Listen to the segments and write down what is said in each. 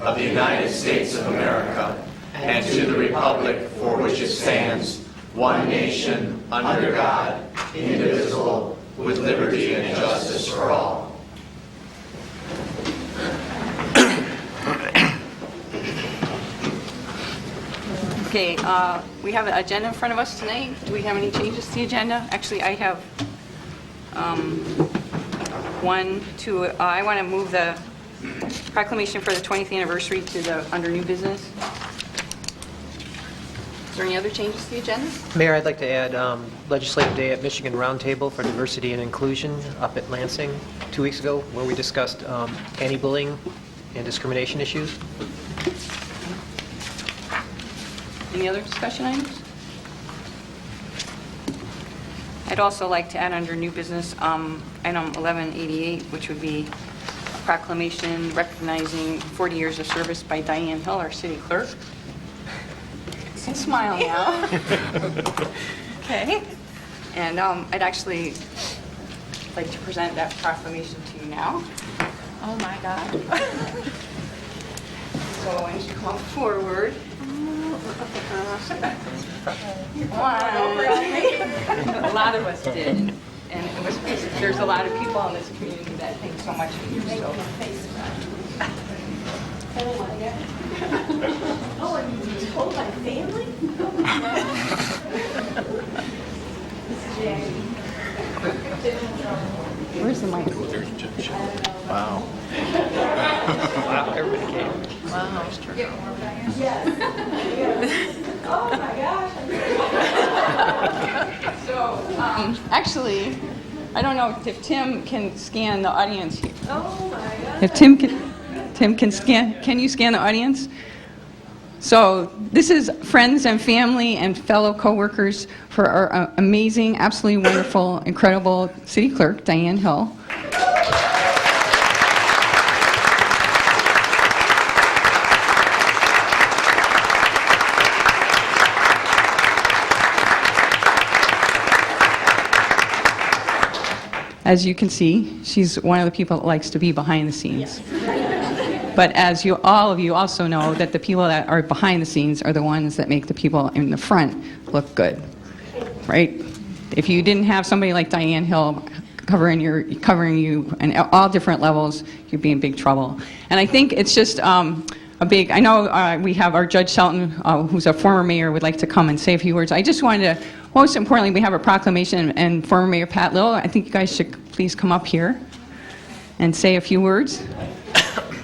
of the United States of America and to the republic for which it stands, one nation, under God, indivisible, with liberty and justice for all. Okay, we have an agenda in front of us tonight. Do we have any changes to the agenda? Actually, I have I want to move the proclamation for the 20th anniversary to the under new business. Is there any other changes to the agenda? Mayor, I'd like to add Legislative Day at Michigan Roundtable for Diversity and Inclusion up at Lansing 2 weeks ago, where we discussed anti-bullying and discrimination issues. Any other discussion items? I'd also like to add under new business, item 1188, which would be a proclamation recognizing 40 years of service by Diane Hill, our city clerk. You can smile now. Okay. And I'd actually like to present that proclamation to you now. Oh my God. So why don't you come forward? A lot of us did, and it was because there's a lot of people in this community that think so much of you. So. Oh, and you told my family? Where's the mic? Wow. Wow, everybody came. Wow. Yes. Oh my gosh. So, actually, I don't know if Tim can scan the audience here. Oh my gosh. If Tim can scan, can you scan the audience? So this is friends and family and fellow coworkers for our amazing, absolutely wonderful, incredible city clerk, Diane Hill. As you can see, she's one of the people that likes to be behind the scenes. But as all of you also know, that the people that are behind the scenes are the ones that make the people in the front look good, right? If you didn't have somebody like Diane Hill covering you in all different levels, you'd be in big trouble. And I think it's just I know we have our Judge Shelton, who's a former mayor, would like to come and say a few words. I just wanted to, most importantly, we have a proclamation, and former Mayor Pat Little, I think you guys should please come up here and say a few words.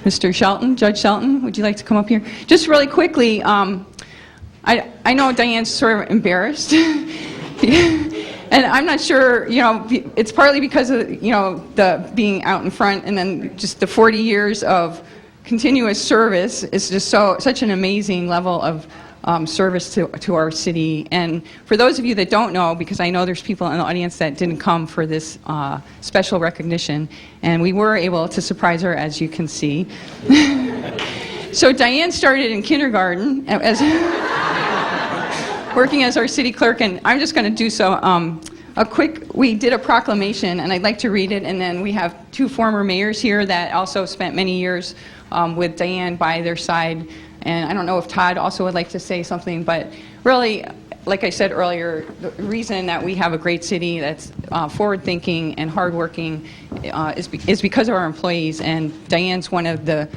Mr. Shelton, Judge Shelton, would you like to come up here? Just really quickly, I know Diane's sort of embarrassed. And I'm not sure, it's partly because of, the being out in front, and then just the 40 years of continuous service is just such an amazing level of service to our city. And for those of you that don't know, because I know there's people in the audience that didn't come for this special recognition, and we were able to surprise her, as you can see. So Diane started in kindergarten as working as our city clerk, and I'm just going to do we did a proclamation, and I'd like to read it, and then we have two former mayors here that also spent many years with Diane by their side. And I don't know if Todd also would like to say something, but really, like I said earlier, the reason that we have a great city that's forward-thinking and hardworking is because of our employees, and Diane's one of the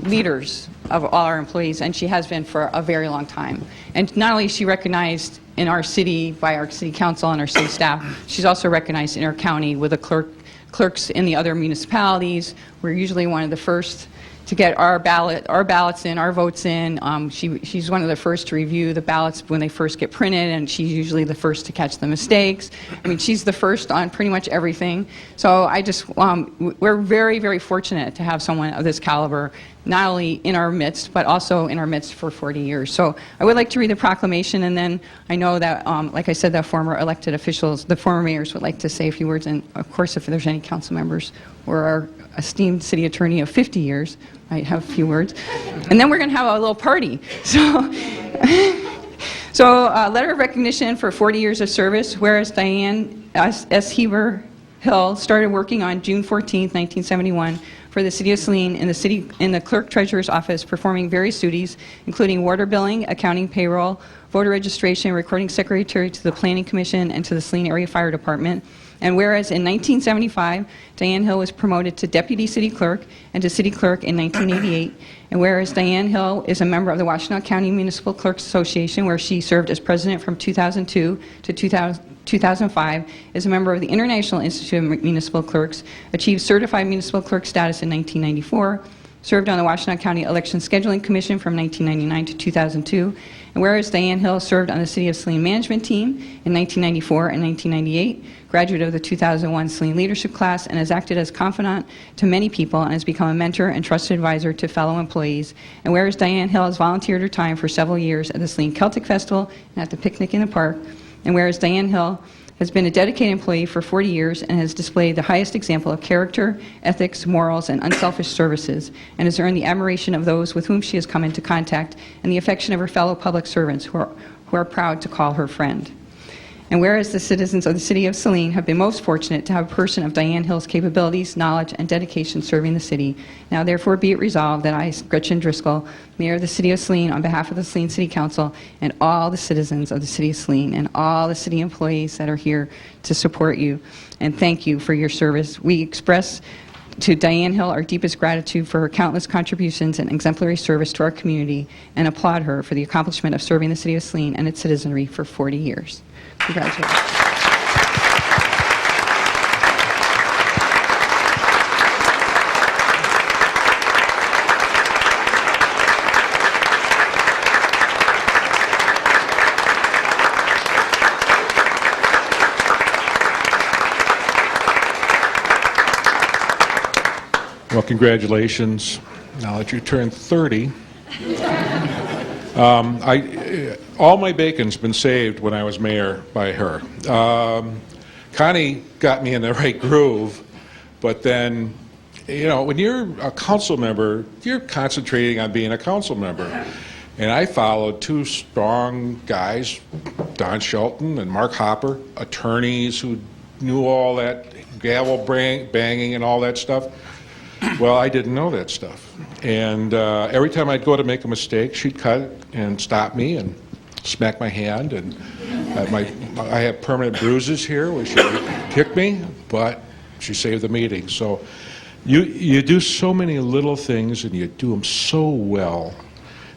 leaders of all our employees, and she has been for a very long time. And not only is she recognized in our city by our city council and our city staff, she's also recognized in our county with the clerks in the other municipalities. We're usually one of the first to get our ballots in, our votes in. She's one of the first to review the ballots when they first get printed, and she's usually the first to catch the mistakes. I mean, she's the first on pretty much everything. So we're very, very fortunate to have someone of this caliber, not only in our midst, but also in our midst for 40 years. So I would like to read the proclamation, and then I know that, like I said, the former elected officials, the former mayors would like to say a few words, and of course, if there's any council members or our esteemed city attorney of 50 years, might have a few words. And then we're going to have a little party. So letter of recognition for 40 years of service, whereas Diane S. Heber Hill started working on June 14, 1971, for the City of Saline in the Clerk Treasurer's Office, performing various duties, including water billing, accounting, payroll, voter registration, recording secretary to the Planning Commission and to the Saline Area Fire Department. And whereas in 1975, Diane Hill was promoted to Deputy City Clerk and to City Clerk in 1988, and whereas Diane Hill is a member of the Washtenaw County Municipal Clerks Association, where she served as president from 2002 to 2005, is a member of the International Institute of Municipal Clerks, achieved certified municipal clerk status in 1994, served on the Washtenaw County Election Scheduling Commission from 1999 to 2002, and whereas Diane Hill served on the City of Saline Management Team in 1994 and 1998, graduate of the 2001 Saline Leadership Class, and has acted as confidant to many people and has become a mentor and trusted advisor to fellow employees, and whereas Diane Hill has volunteered her time for several years at the Saline Celtic Festival and at the Picnic in the Park, and whereas Diane Hill has been a dedicated employee for 40 years and has displayed the highest example of character, ethics, morals, and unselfish services, and has earned the admiration of those with whom she has come into contact and the affection of her fellow public servants who are proud to call her friend. And whereas the citizens of the City of Saline have been most fortunate to have a person of Diane Hill's capabilities, knowledge, and dedication serving the city, now therefore be it resolved that I, Gretchen Driscoll, Mayor of the City of Saline, on behalf of the Saline City Council and all the citizens of the City of Saline and all the city employees that are here to support you, and thank you for your service. We express to Diane Hill our deepest gratitude for her countless contributions and exemplary service to our community, and applaud her for the accomplishment of serving the City of Saline and its citizenry for 40 years. Congratulations. Well, congratulations. Now that you turned 30, all my bacon's been saved when I was mayor by her. Connie got me in the right groove, but then, you know, when you're a council member, you're concentrating on being a council member. And I followed two strong guys, Don Shelton and Mark Hopper, attorneys who knew all that gavel banging and all that stuff. Well, I didn't know that stuff. And every time I'd go to make a mistake, she'd cut and stop me and smack my hand. And I have permanent bruises here where she kicked me, but she saved the meeting. So you do so many little things and you do them so well.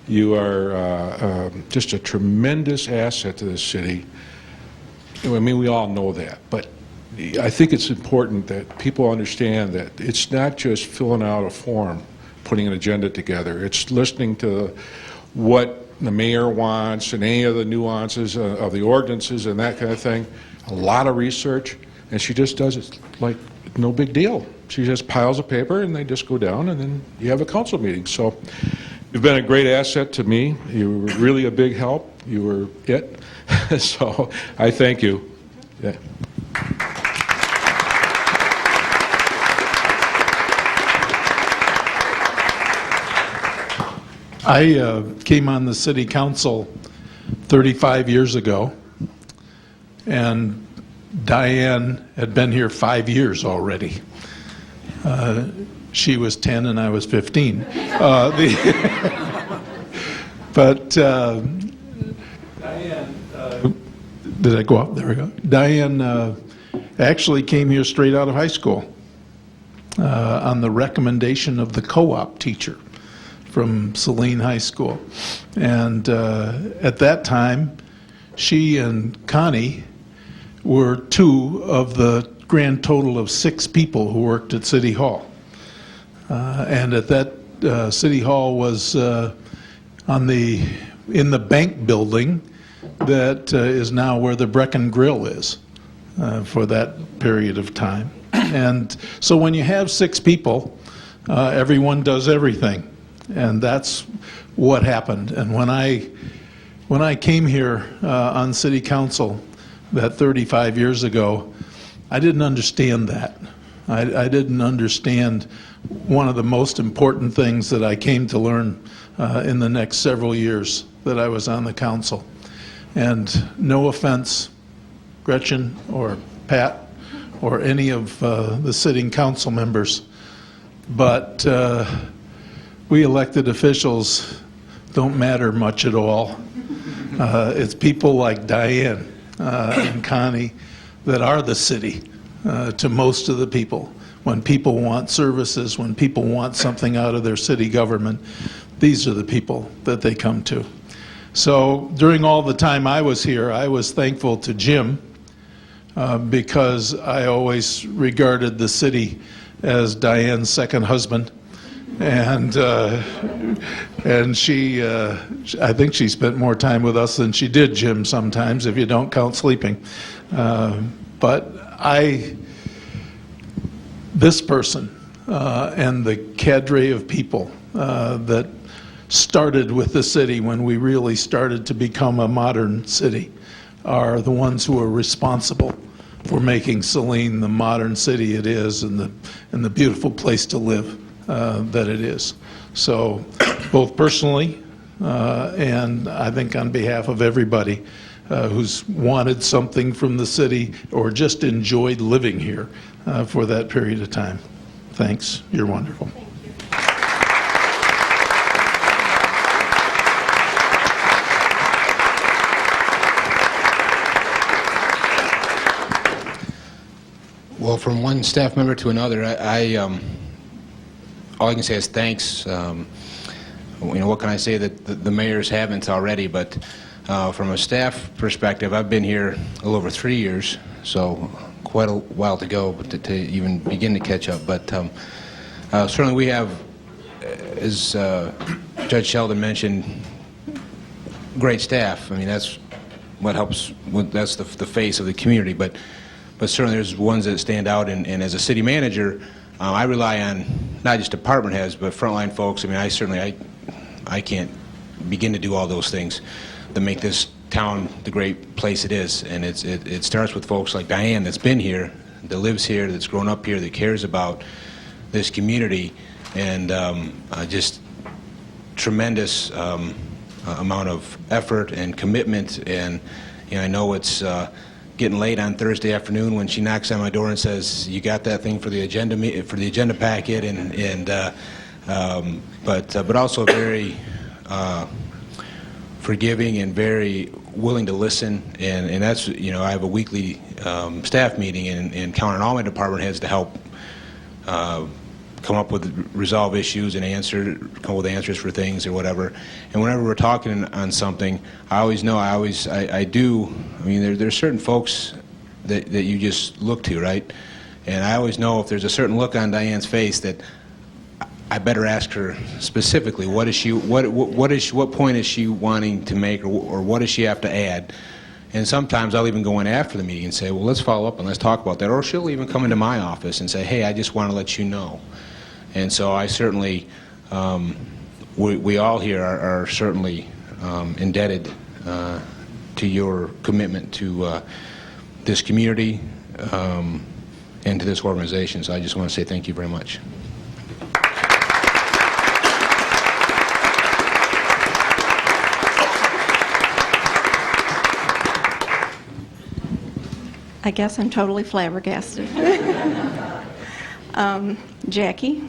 You are just a tremendous asset to the city. I mean, we all know that, but I think it's important that people understand that it's not just filling out a form, putting an agenda together. It's listening to what the mayor wants and any of the nuances of the ordinances and that kind of thing. A lot of research, and she just does it like no big deal. She just piles of paper and they just go down and then you have a council meeting. So you've been a great asset to me. You were really a big help. You were it. So I thank you. Yeah. I came on the city council 35 years ago, and Diane had been here 5 years already. She was 10 and I was 15. But Diane, did I go up? There we go. Diane actually came here straight out of high school on the recommendation of the co-op teacher from Saline High School. And at that time, she and Connie were two of the grand total of 6 people who worked at City Hall. And at that, City Hall was in the bank building that is now where the Brecken Grill is for that period of time. And so when you have 6 people, everyone does everything. And that's what happened. And when I came here on city council that 35 years ago, I didn't understand that. I didn't understand one of the most important things that I came to learn in the next several years that I was on the council. And no offense, Gretchen or Pat or any of the sitting council members, but we elected officials don't matter much at all. It's people like Diane and Connie that are the city to most of the people. When people want services, when people want something out of their city government, these are the people that they come to. So during all the time I was here, I was thankful to Jim because I always regarded the city as Diane's second husband. And she, I think she spent more time with us than she did Jim sometimes, if you don't count sleeping. But this person and the cadre of people that started with the city when we really started to become a modern city are the ones who are responsible for making Saline the modern city it is and the beautiful place to live that it is. So both personally and I think on behalf of everybody who's wanted something from the city or just enjoyed living here for that period of time. Thanks. You're wonderful. Well, from one staff member to another, all I can say is thanks. What can I say that the mayors haven't already? But from a staff perspective, I've been here a little over 3 years, so quite a while to go to even begin to catch up. But certainly we have, as Judge Sheldon mentioned, great staff. I mean, that's what helps. That's the face of the community. But certainly there's ones that stand out. And as a city manager, I rely on not just department heads, but frontline folks. I mean, I can't begin to do all those things that make this town the great place it is. And it starts with folks like Diane that's been here, that lives here, that's grown up here, that cares about this community, and just tremendous amount of effort and commitment. And I know it's getting late on Thursday afternoon when she knocks on my door and says, "You got that thing for the agenda packet?" But also very forgiving and very willing to listen. And that's, I have a weekly staff meeting and count on all my department heads to help come up with, resolve issues and come up with answers for things or whatever. And whenever we're talking on something, I always know, I do, there's certain folks that you just look to, right? And I always know if there's a certain look on Diane's face that I better ask her specifically, what point is she wanting to make, or what does she have to add? And sometimes I'll even go in after the meeting and say, well, let's follow up and let's talk about that. Or she'll even come into my office and say, hey, I just want to let you know. And so I certainly, we all here are certainly indebted to your commitment to this community and to this organization. So I just want to say thank you very much. I guess I'm totally flabbergasted. Jackie?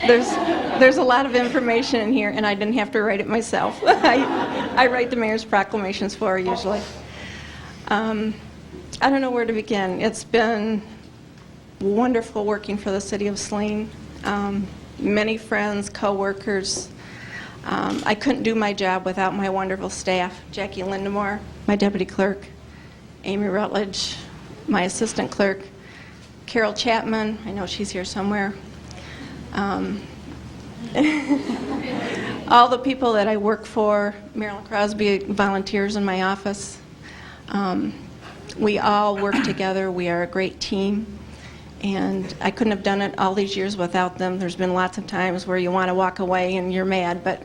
There's a lot of information in here, and I didn't have to write it myself. I write the mayor's proclamations for her usually. I don't know where to begin. It's been wonderful working for the city of Saline. Many friends, co-workers. I couldn't do my job without my wonderful staff, Jackie Lindemore, my deputy clerk, Amy Rutledge, my assistant clerk, Carol Chapman, I know she's here somewhere. All the people that I work for, Marilyn Crosby volunteers in my office. We all work together. We are a great team. And I couldn't have done it all these years without them. There's been lots of times where you want to walk away and you're mad, but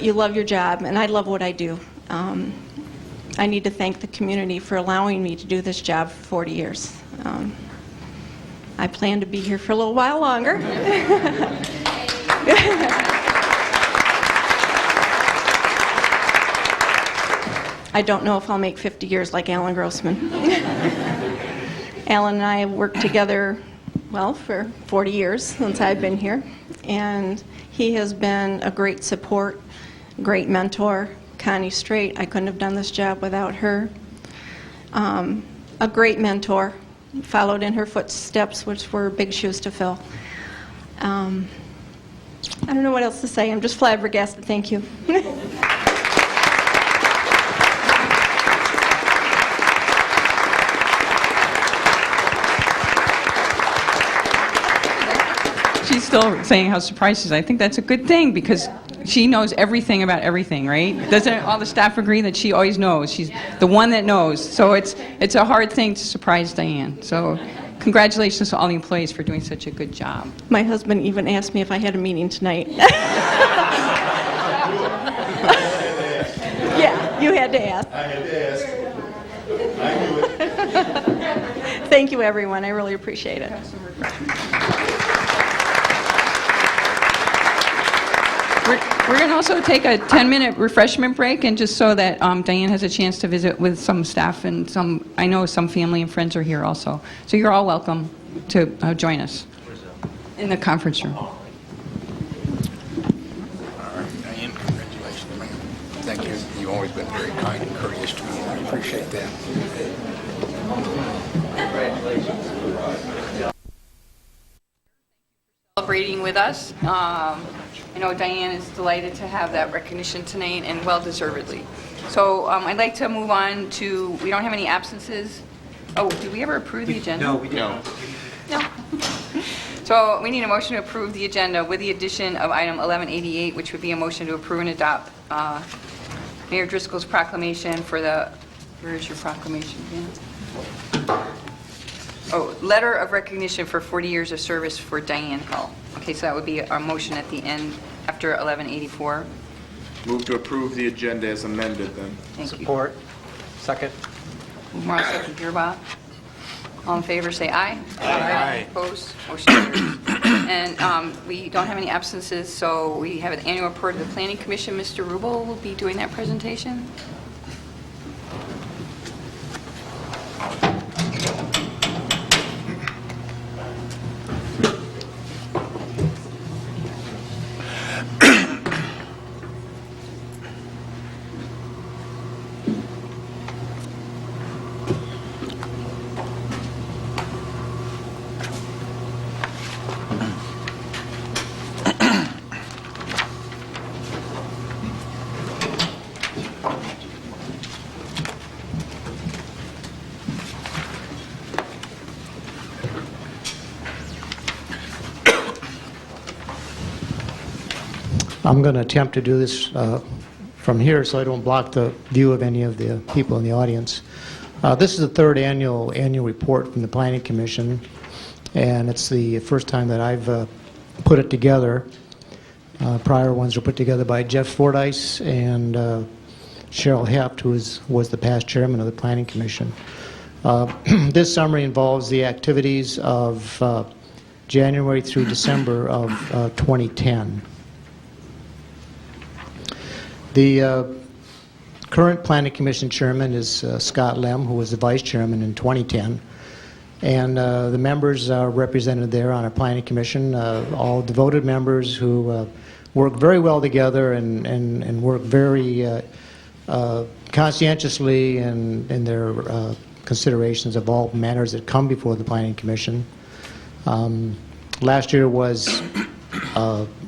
you love your job, and I love what I do. I need to thank the community for allowing me to do this job for 40 years. I plan to be here for a little while longer. I don't know if I'll make 50 years like Alan Grossman. Alan and I have worked together, well, for 40 years since I've been here, and he has been a great support, great mentor. Connie Strait, I couldn't have done this job without her. A great mentor, followed in her footsteps, which were big shoes to fill. I don't know what else to say. I'm just flabbergasted. Thank you. She's still saying how surprised she is. I think that's a good thing because she knows everything about everything, right? Doesn't all the staff agree that she always knows? She's the one that knows. So it's a hard thing to surprise Diane. So congratulations to all the employees for doing such a good job. My husband even asked me if I had a meeting tonight. Yeah, you had to ask. I had to ask. I knew it. Thank you, everyone. I really appreciate it. We're going to also take a 10-minute refreshment break, and just so that Diane has a chance to visit with some staff and I know some family and friends are here also. So you're all welcome to join us in the conference room. All right, Diane, congratulations, man. Thank you. You've always been very kind and courteous to me. I appreciate that. Celebrating with us. I know Diane is delighted to have that recognition tonight, and well-deservedly. So I'd like to move on to, we don't have any absences. Oh, did we ever approve the agenda? No, we didn't. No. So we need a motion to approve the agenda with the addition of item 1188, which would be a motion to approve and adopt Mayor Driscoll's proclamation for the, where is your proclamation again? Oh, letter of recognition for 40 years of service for Diane Hull. Okay, so that would be our motion at the end after 1184. Move to approve the agenda as amended, then. Thank you. Support. Second. Morrow, second, Beerbach. All in favor, say aye. Aye. Opposed? Motion carries. And we don't have any absences, so we have an annual report of the Planning Commission. Mr. Rubel will be doing that presentation. I'm going to attempt to do this from here so I don't block the view of any of the people in the audience. This is the third annual report from the Planning Commission, and it's the first time that I've put it together. Prior ones were put together by Jeff Fordyce and Cheryl Heft, who was the past chairman of the Planning Commission. This summary involves the activities of January through December of 2010. The current Planning Commission chairman is Scott Lem, who was the vice chairman in 2010. And the members are represented there on our Planning Commission, all devoted members who work very well together and work very conscientiously in their considerations of all matters that come before the Planning Commission. Last year was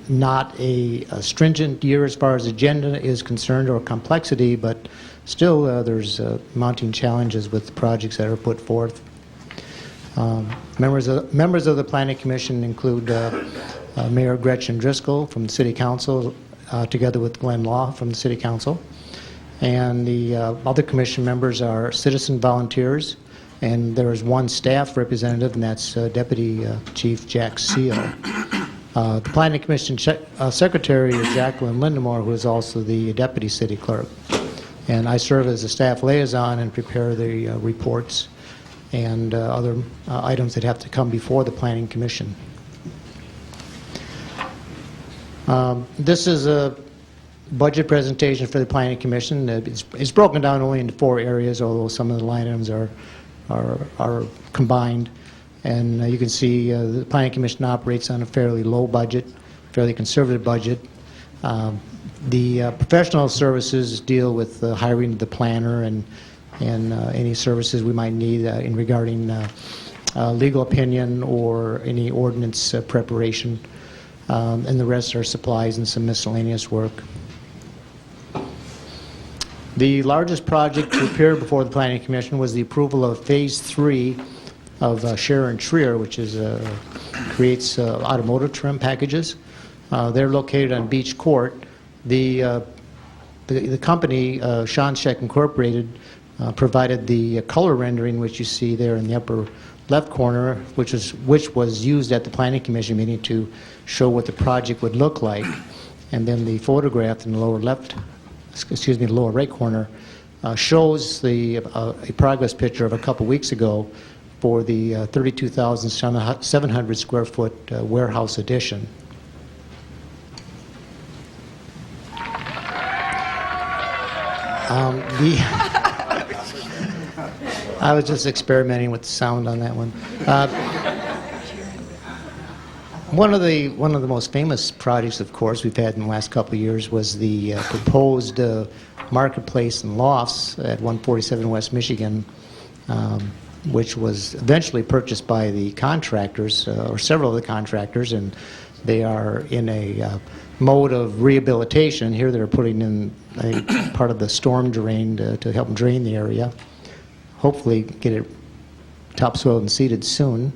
not a stringent year as far as agenda is concerned or complexity, but still there's mounting challenges with the projects that are put forth. Members of the Planning Commission include Mayor Gretchen Driscoll from the City Council, together with Glenn Law from the City Council. And the other commission members are citizen volunteers, and there is one staff representative, and that's Deputy Chief Jack Seal. The Planning Commission Secretary is Jacqueline Lindemore, who is also the Deputy City Clerk. And I serve as a staff liaison and prepare the reports and other items that have to come before the Planning Commission. This is budget presentation for the Planning Commission. It's broken down only into 4 areas, although some of the line items are combined. And you can see the Planning Commission operates on a fairly low budget, fairly conservative budget. The professional services deal with the hiring of the planner and any services we might need in regarding legal opinion or any ordinance preparation. And the rest are supplies and some miscellaneous work. The largest project to appear before the Planning Commission was the approval of Phase 3 of Sharon Trier, which is creates automotive trim packages. They're located on Beach Court. The company, Schoncheck Incorporated, provided the color rendering, which you see there in the upper left corner, which was used at the Planning Commission meeting to show what the project would look like. And then the photograph in the lower left, excuse me, the lower right corner, shows a progress picture of a couple weeks ago for the 32,700 square foot warehouse addition. I was just experimenting with the sound on that one. One of the most famous projects, of course, we've had in the last couple of years was the proposed marketplace and lofts at 147 West Michigan, which was eventually purchased by the contractors, or several of the contractors, and they are in a mode of rehabilitation. Here they're putting in a part of the storm drain to help drain the area. Hopefully get it topsoiled and seeded soon.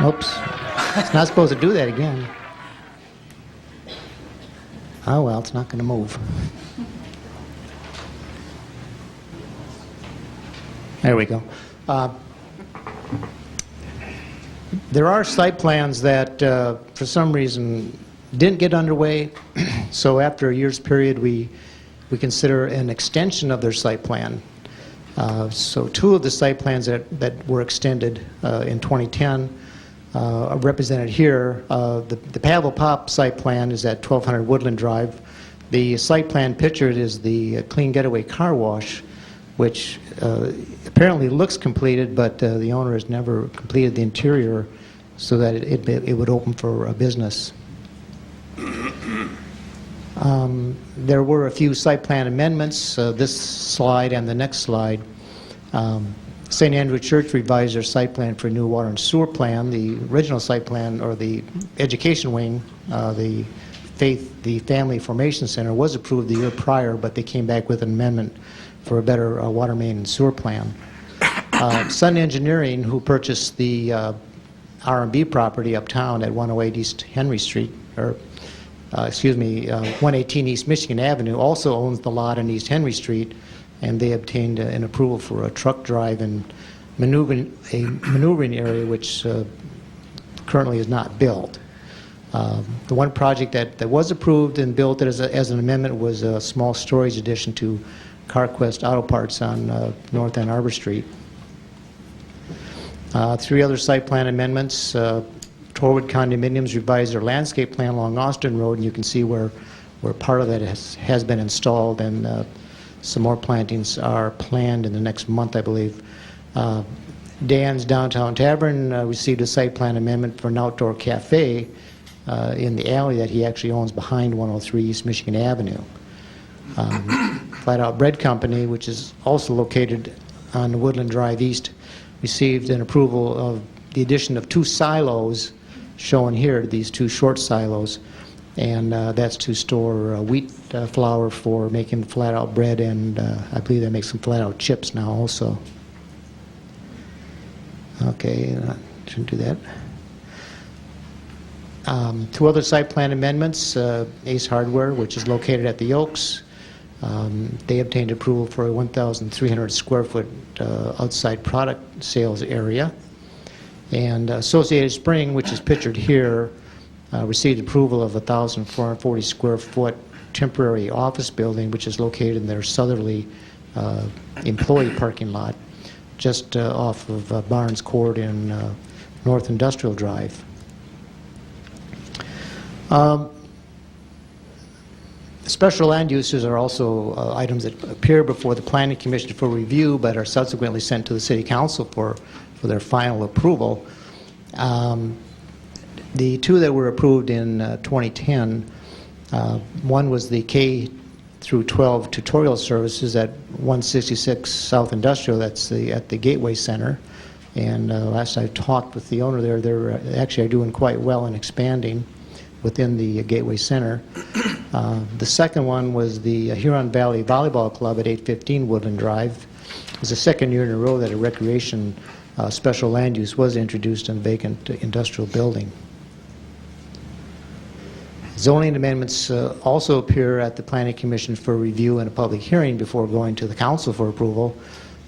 Oops. It's not supposed to do that again. Oh well, it's not going to move. There we go. There are site plans that, for some reason, didn't get underway. So after a year's period, we consider an extension of their site plan. So 2 of the site plans that were extended in 2010 are represented here. The Paddle Pop site plan is at 1200 Woodland Drive. The site plan pictured is the Clean Getaway Car Wash, which apparently looks completed, but the owner has never completed the interior so that it would open for a business. There were a few site plan amendments, this slide and the next slide. St. Andrew Church revised their site plan for a new water and sewer plan. The original site plan, or the education wing, the Family Formation Center, was approved the year prior, but they came back with an amendment for a better water main and sewer plan. Sun Engineering, who purchased the R&B property uptown at 108 East Henry Street, or 118 East Michigan Avenue, also owns the lot on East Henry Street, and they obtained an approval for a truck drive and maneuvering area, which currently is not built. The one project that was approved and built as an amendment was a small storage addition to CarQuest Auto Parts on North Ann Arbor Street. 3 other site plan amendments. Torwood Condominiums revised their landscape plan along Austin Road, and you can see where part of that has been installed, and some more plantings are planned in the next month, I believe. Dan's Downtown Tavern received a site plan amendment for an outdoor cafe in the alley that he actually owns behind 103 East Michigan Avenue. Flat Out Bread Company, which is also located on Woodland Drive East, received an approval of the addition of 2 silos shown here, these 2 short silos, and that's to store wheat flour for making flat out bread, and I believe they make some flat out chips now also. Okay, shouldn't do that. 2 other site plan amendments. Ace Hardware, which is located at the Oaks, they obtained approval for a 1,300 square foot outside product sales area. And Associated Spring, which is pictured here, received approval of a 1,440 square foot temporary office building, which is located in their southerly employee parking lot, just off of Barnes Court and North Industrial Drive. Special land uses are also items that appear before the Planning Commission for review, but are subsequently sent to the City Council for their final approval. The two that were approved in 2010, one was the K through 12 tutorial services at 166 South Industrial, that's at the Gateway Center. And last I talked with the owner there, they're actually doing quite well in expanding within the Gateway Center. The second one was the Huron Valley Volleyball Club at 815 Woodland Drive. It was the second year in a row that a recreation special land use was introduced in a vacant industrial building. Zoning amendments also appear at the Planning Commission for review and a public hearing before going to the Council for approval.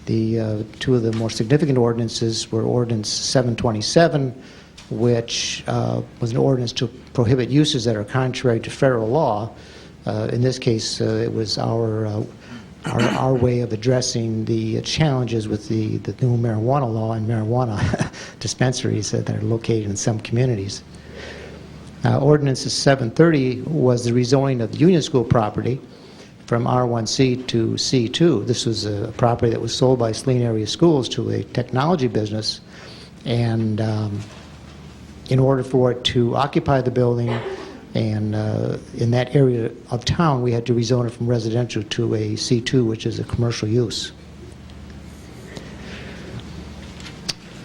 The two of the more significant ordinances were Ordinance 727, which was an ordinance to prohibit uses that are contrary to federal law. In this case, it was our way of addressing the challenges with the new marijuana law and marijuana dispensaries that are located in some communities. Ordinance 730 was the rezoning of the Union School property from R1C to C2. This was a property that was sold by Saline Area Schools to a technology business, and in order for it to occupy the building and in that area of town, we had to rezone it from residential to a C2, which is a commercial use.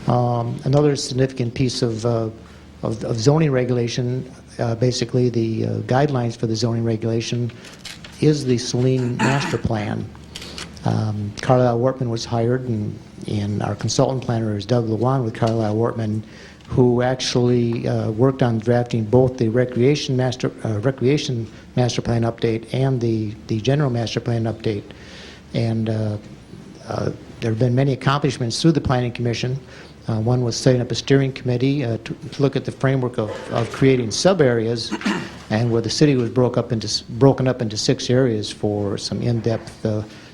Another significant piece of zoning regulation, basically the guidelines for the zoning regulation, is the Saline Master Plan. Carlisle Wortman was hired, and our consultant planner is Doug Lewan with Carlisle Wortman, who actually worked on drafting both the recreation master plan update and the general master plan update. And there have been many accomplishments through the Planning Commission. One was setting up a steering committee to look at the framework of creating sub-areas, and where the city was broken up into 6 areas for some in-depth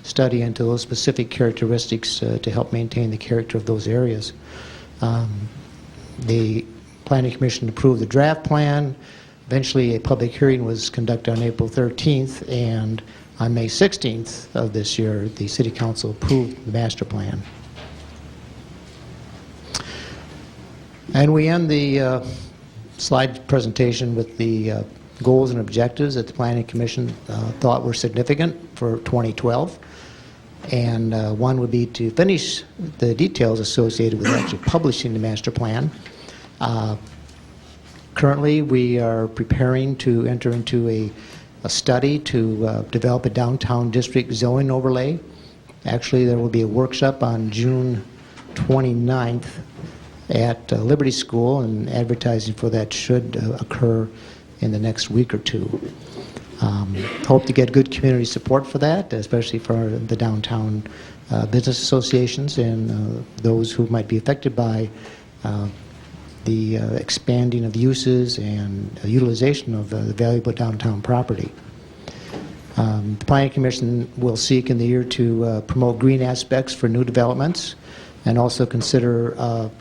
study into those specific characteristics to help maintain the character of those areas. The Planning Commission approved the draft plan. Eventually, a public hearing was conducted on April 13th, and on May 16th of this year, the City Council approved the master plan. And we end the slide presentation with the goals and objectives that the Planning Commission thought were significant for 2012. And one would be to finish the details associated with actually publishing the master plan. Currently, we are preparing to enter into a study to develop a downtown district zoning overlay. Actually, there will be a workshop on June 29th at Liberty School, and advertising for that should occur in the next week or two. Hope to get good community support for that, especially for the downtown business associations and those who might be affected by the expanding of uses and utilization of the valuable downtown property. The Planning Commission will seek in the year to promote green aspects for new developments, and also consider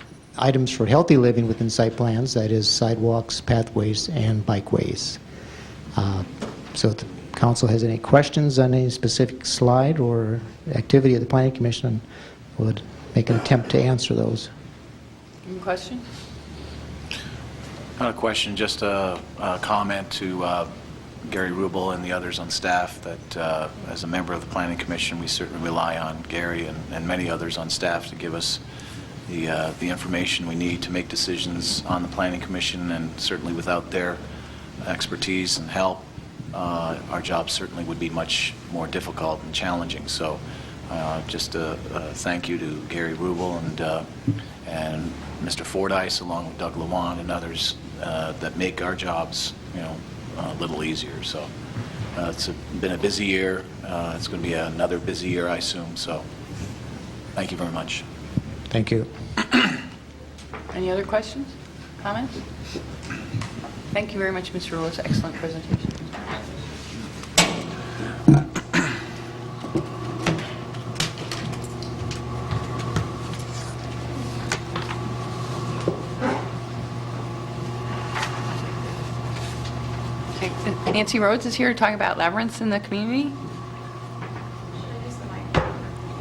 items for healthy living within site plans, that is sidewalks, pathways, and bikeways. So if the Council has any questions on any specific slide or activity of the Planning Commission, would make an attempt to answer those. Any questions? Not a question, just a comment to Gary Rubel and the others on staff that as a member of the Planning Commission, we certainly rely on Gary and many others on staff to give us the information we need to make decisions on the Planning Commission, and certainly without their expertise and help, our job certainly would be much more difficult and challenging. So just a thank you to Gary Rubel and Mr. Fordyce, along with Doug Lewan and others that make our jobs, a little easier. So it's been a busy year. It's going to be another busy year, I assume. So thank you very much. Thank you. Any other questions, comments? Thank you very much, Mr. Rose. Excellent presentation. Nancy Rhodes is here to talk about labyrinths in the community.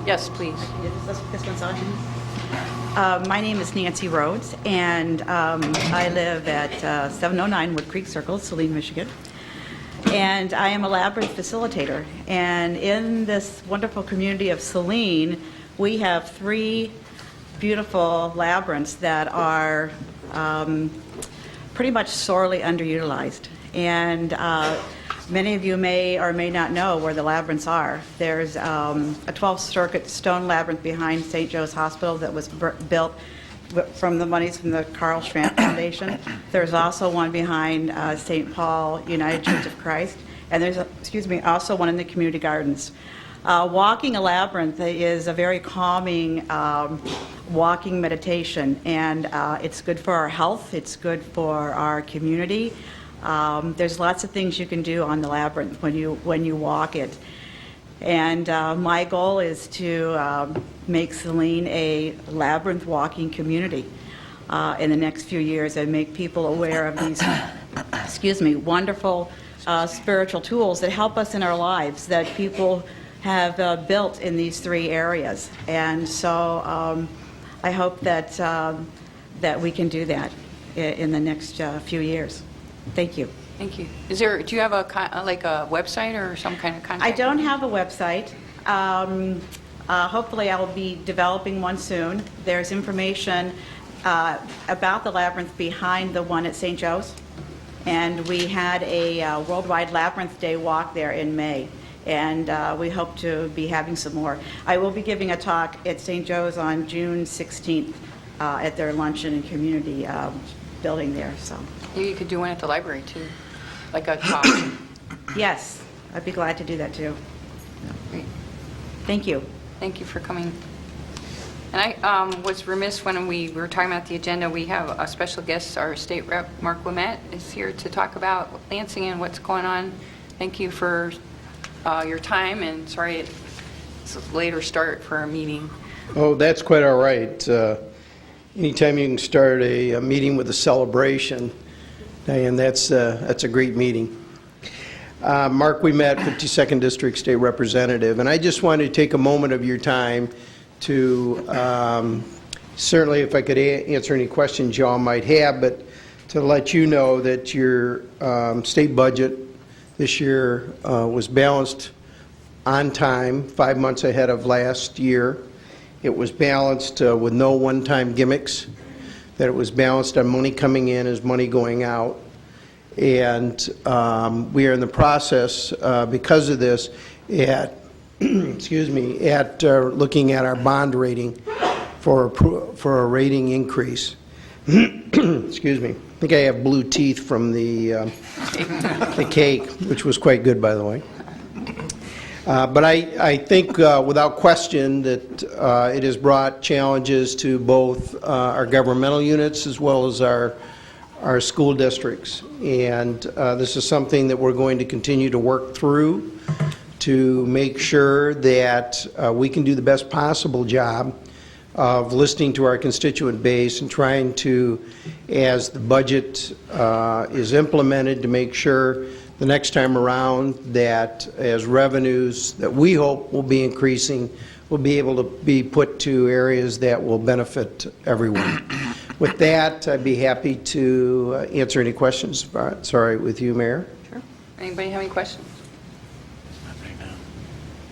Yes, please. This one's on. My name is Nancy Rhodes, and I live at 709 Wood Creek Circle, Saline, Michigan. And I am a labyrinth facilitator. And in this wonderful community of Saline, we have 3 beautiful labyrinths that are pretty much sorely underutilized. And many of you may or may not know where the labyrinths are. There's a 12-circuit stone labyrinth behind St. Joe's Hospital that was built from the monies from the Carl Schrank Foundation. There's also one behind St. Paul United Church of Christ, and there's, also one in the community gardens. Walking a labyrinth is a very calming walking meditation, and it's good for our health, it's good for our community. There's lots of things you can do on the labyrinth when you walk it. And my goal is to make Saline a labyrinth walking community in the next few years and make people aware of these, wonderful spiritual tools that help us in our lives that people have built in these 3 areas. And so I hope that that we can do that in the next few years. Thank you. Thank you. Do you have a website or some kind of contact? I don't have a website. Hopefully I will be developing one soon. There's information about the labyrinth behind the one at St. Joe's. And we had a Worldwide Labyrinth Day walk there in May. And we hope to be having some more. I will be giving a talk at St. Joe's on June 16th at their luncheon and community building there. So. Maybe you could do one at the library, too, like a talk. Yes, I'd be glad to do that, too. Great. Thank you. Thank you for coming. And I was remiss when we were talking about the agenda. We have a special guest, our state rep, Mark Ouimet, is here to talk about Lansing and what's going on. Thank you for your time, and sorry it's a later start for our meeting. Oh, that's quite all right. Anytime you can start a meeting with a celebration, and that's a great meeting. Mark Ouimet, 52nd District State Representative, and I just wanted to take a moment of your time to, certainly if I could answer any questions y'all might have, but to let you know that your state budget this year was balanced on time, 5 months ahead of last year. It was balanced with no one-time gimmicks, that it was balanced on money coming in as money going out. And we are in the process, because of this, at looking at our bond rating for a rating increase. Excuse me. I think I have blue teeth from the cake, which was quite good, by the way. But I think without question that it has brought challenges to both our governmental units as well as our school districts. And this is something that we're going to continue to work through to make sure that we can do the best possible job of listening to our constituent base and trying to, as the budget is implemented, to make sure the next time around that as revenues that we hope will be increasing will be able to be put to areas that will benefit everyone. With that, I'd be happy to answer any questions. Sorry, with you, Mayor. Sure. Anybody have any questions?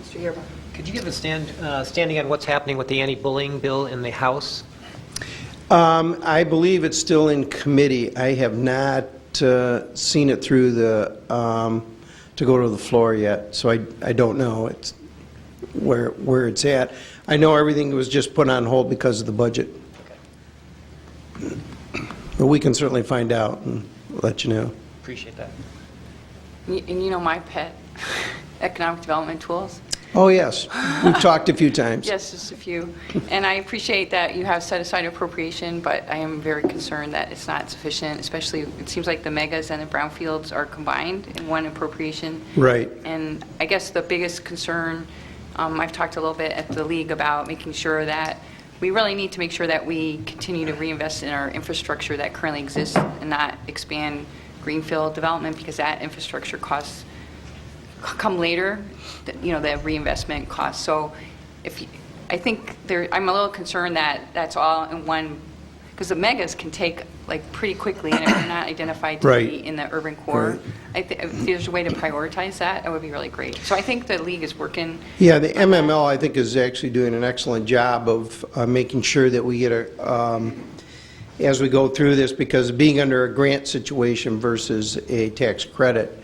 Mr. Yerba. Could you give a standing on what's happening with the anti-bullying bill in the House? I believe it's still in committee. I have not seen it through the to go to the floor yet, so I don't know it's where it's at. I know everything was just put on hold because of the budget. Okay. But we can certainly find out and let you know. Appreciate that. And you know my pet, economic development tools? Oh, yes. We've talked a few times. Yes, just a few. And I appreciate that you have set aside appropriation, but I am very concerned that it's not sufficient, especially it seems like the megas and the brownfields are combined in one appropriation. Right. And I guess the biggest concern, I've talked a little bit at the League about making sure that we really need to make sure that we continue to reinvest in our infrastructure that currently exists and not expand greenfield development, because that infrastructure costs come later, the reinvestment costs. So I think I'm a little concerned that that's all in one, because the megas can take like pretty quickly, and if they're not identified to Right. be in the urban core, if there's a way to prioritize that, that would be really great. So I think the league is working. Yeah, the MML, I think, is actually doing an excellent job of making sure that we get as we go through this, because being under a grant situation versus a tax credit.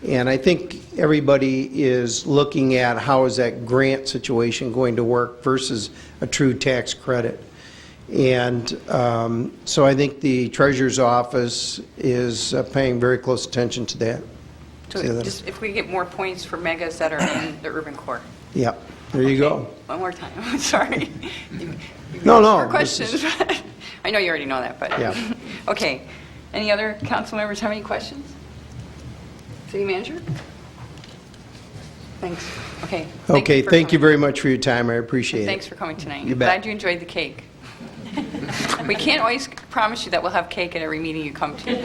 And I think everybody is looking at how is that grant situation going to work versus a true tax credit. And so I think the Treasurer's Office is paying very close attention to that. So just if we get more points for megas that are in the urban core. Yeah, there you go. One more time. I'm sorry. No. More questions. I know you already know that, but Yeah. okay. Any other council members have any questions? City Manager? Thanks. Okay. Okay, thank you coming. very much for your time. I appreciate it. Thanks for coming tonight. You bet. Glad you enjoyed the cake. We can't always promise you that we'll have cake at every meeting you come to,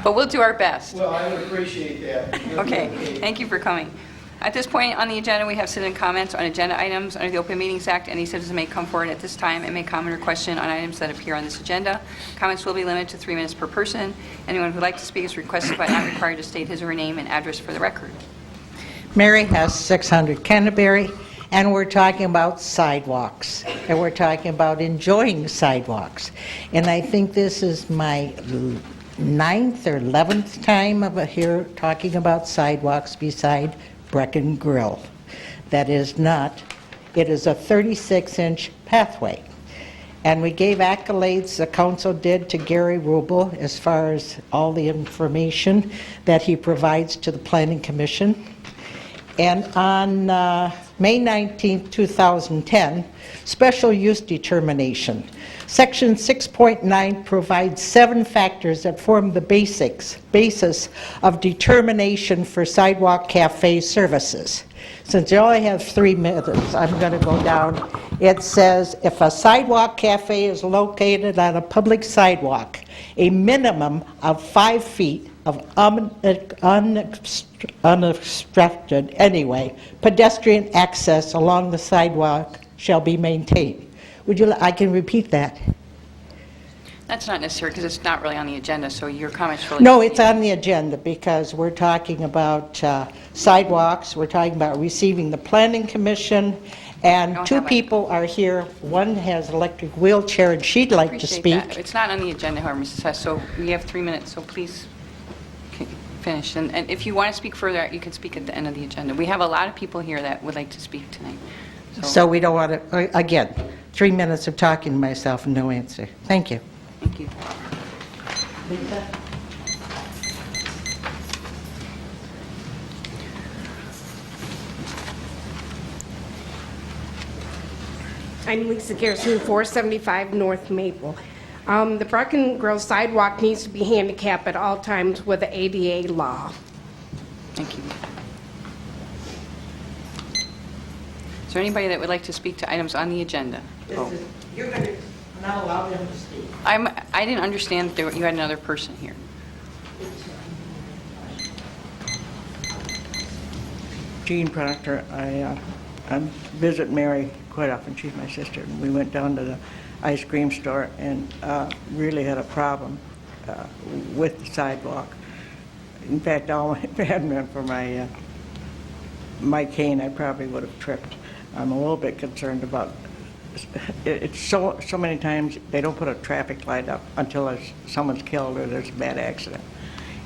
but we'll do our best. Well, I would appreciate that. Okay, thank you for coming. At this point on the agenda, we have citizen comments on agenda items. Under the Open Meetings Act, any citizen may come forward at this time and make comment or question on items that appear on this agenda. Comments will be limited to 3 minutes per person. Anyone who would like to speak is requested but not required to state his or her name and address for the record. Mary Hess, 600 Canterbury, and we're talking about sidewalks, and we're talking about enjoying sidewalks. And I think this is my 9th or 11th time here talking about sidewalks beside Brecken Grill. That is not, it is a 36-inch pathway. And we gave accolades, the council did, to Gary Rubel as far as all the information that he provides to the Planning Commission. And on May 19, 2010, special use determination. Section 6.9 provides 7 factors that form the basis of determination for sidewalk cafe services. Since you only have 3 minutes, I'm going to go down. It says, if a sidewalk cafe is located on a public sidewalk, a minimum of 5 feet of unobstructed, pedestrian access along the sidewalk shall be maintained. I can repeat that. That's not necessary because it's not really on the agenda, so your comments really... No, it's on the agenda because we're talking about sidewalks, we're talking about receiving the Planning Commission, and 2 people are here. One has electric wheelchair and she'd like to Appreciate speak. that. It's not on the agenda, however, Mrs. Hess, so we have 3 minutes, so please finish. And if you want to speak further, you can speak at the end of the agenda. We have a lot of people here that would like to speak tonight. So we don't want to, again, 3 minutes of talking to myself and no answer. Thank you. Thank you. Lisa? I'm Lisa Garrison, 475 North Maple. The Brecken Grill sidewalk needs to be handicapped at all times with the ADA law. Thank you. Is there anybody that would like to speak to items on the agenda? You're going to not allow them to speak. I didn't understand that you had another person here. Jean Proctor. I visit Mary quite often. She's my sister. And we went down to the ice cream store and really had a problem with the sidewalk. In fact, all if it hadn't been for my cane, I probably would have tripped. I'm a little bit concerned about it's so many times they don't put a traffic light up until someone's killed or there's a bad accident.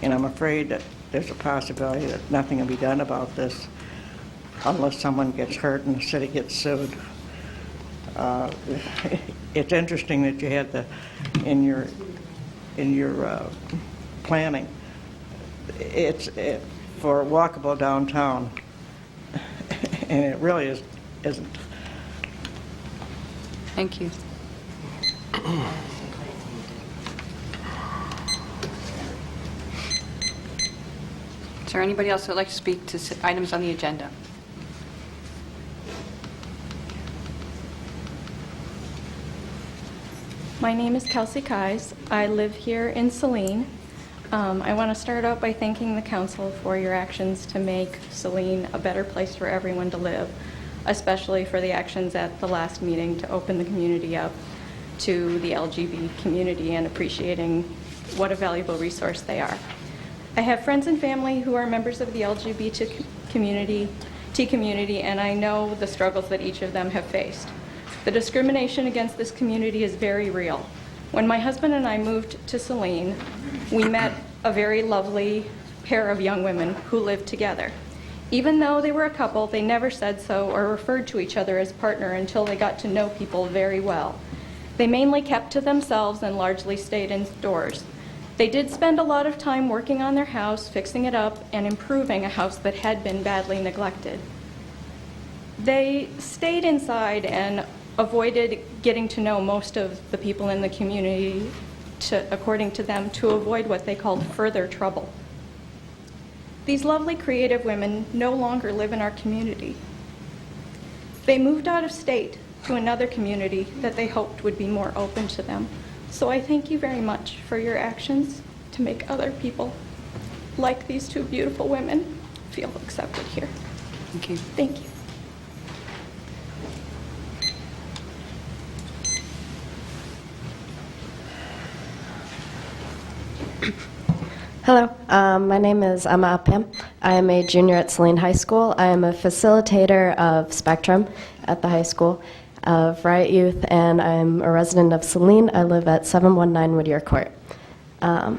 And I'm afraid that there's a possibility that nothing will be done about this unless someone gets hurt and the city gets sued. It's interesting that you had in your planning. It's for walkable downtown, and it really isn't. Thank you. Is there anybody else that would like to speak to items on the agenda? My name is Kelsey Kais. I live here in Saline. I want to start out by thanking the council for your actions to make Saline a better place for everyone to live, especially for the actions at the last meeting to open the community up to the LGBT community and appreciating what a valuable resource they are. I have friends and family who are members of the LGBT community, and I know the struggles that each of them have faced. The discrimination against this community is very real. When my husband and I moved to Saline, we met a very lovely pair of young women who lived together. Even though they were a couple, they never said so or referred to each other as partner until they got to know people very well. They mainly kept to themselves and largely stayed indoors. They did spend a lot of time working on their house, fixing it up, and improving a house that had been badly neglected. They stayed inside and avoided getting to know most of the people in the community, according to them, to avoid what they called further trouble. These lovely creative women no longer live in our community. They moved out of state to another community that they hoped would be more open to them. So I thank you very much for your actions to make other people like these two beautiful women feel accepted here. Thank you. Thank you. Hello, my name is Emma Upham. I am a junior at Saline High School. I am a facilitator of Spectrum at the high school, of Riot Youth, and I'm a resident of Saline. I live at 719 Whittier Court. I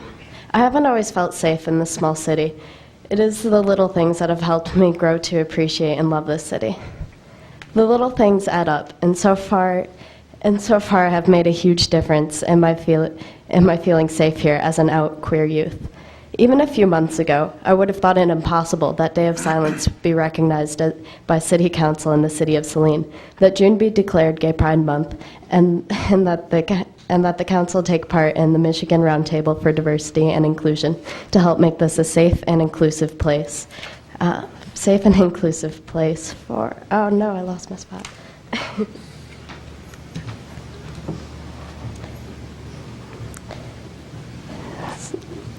haven't always felt safe in this small city. It is the little things that have helped me grow to appreciate and love this city. The little things add up, and so far have made a huge difference in my feeling safe here as an out queer youth. Even a few months ago, I would have thought it impossible that Day of Silence be recognized by City Council in the city of Saline, that June be declared Gay Pride Month, and that the council take part in the Michigan Roundtable for Diversity and Inclusion to help make this a safe and inclusive place. Safe and inclusive place for, oh no, I lost my spot.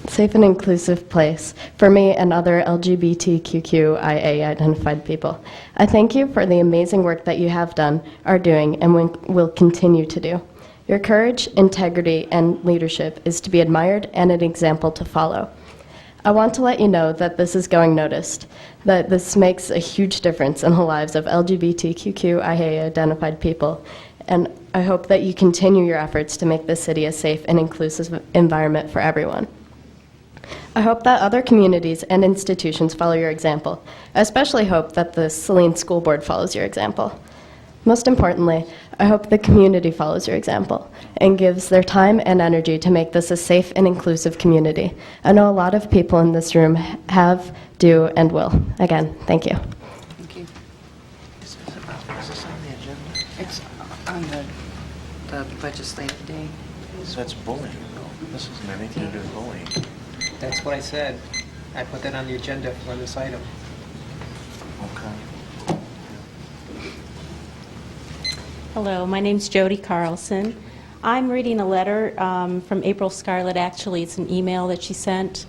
Safe and inclusive place for me and other LGBTQIA identified people. I thank you for the amazing work that you have done, are doing, and will continue to do. Your courage, integrity, and leadership is to be admired and an example to follow. I want to let you know that this is going noticed, that this makes a huge difference in the lives of LGBTQIA identified people, and I hope that you continue your efforts to make this city a safe and inclusive environment for everyone. I hope that other communities and institutions follow your example. I especially hope that the Saline School Board follows your example. Most importantly, I hope the community follows your example and gives their time and energy to make this a safe and inclusive community. I know a lot of people in this room have, do, and will. Again, thank you. Thank you. Is this on the agenda? It's on the legislative day. So that's bullying, though. This isn't anything to do with bullying. That's what I said. I put that on the agenda for this item. Okay. Hello, my name's Jody Carlson. I'm reading a letter from April Scarlett. Actually, it's an email that she sent,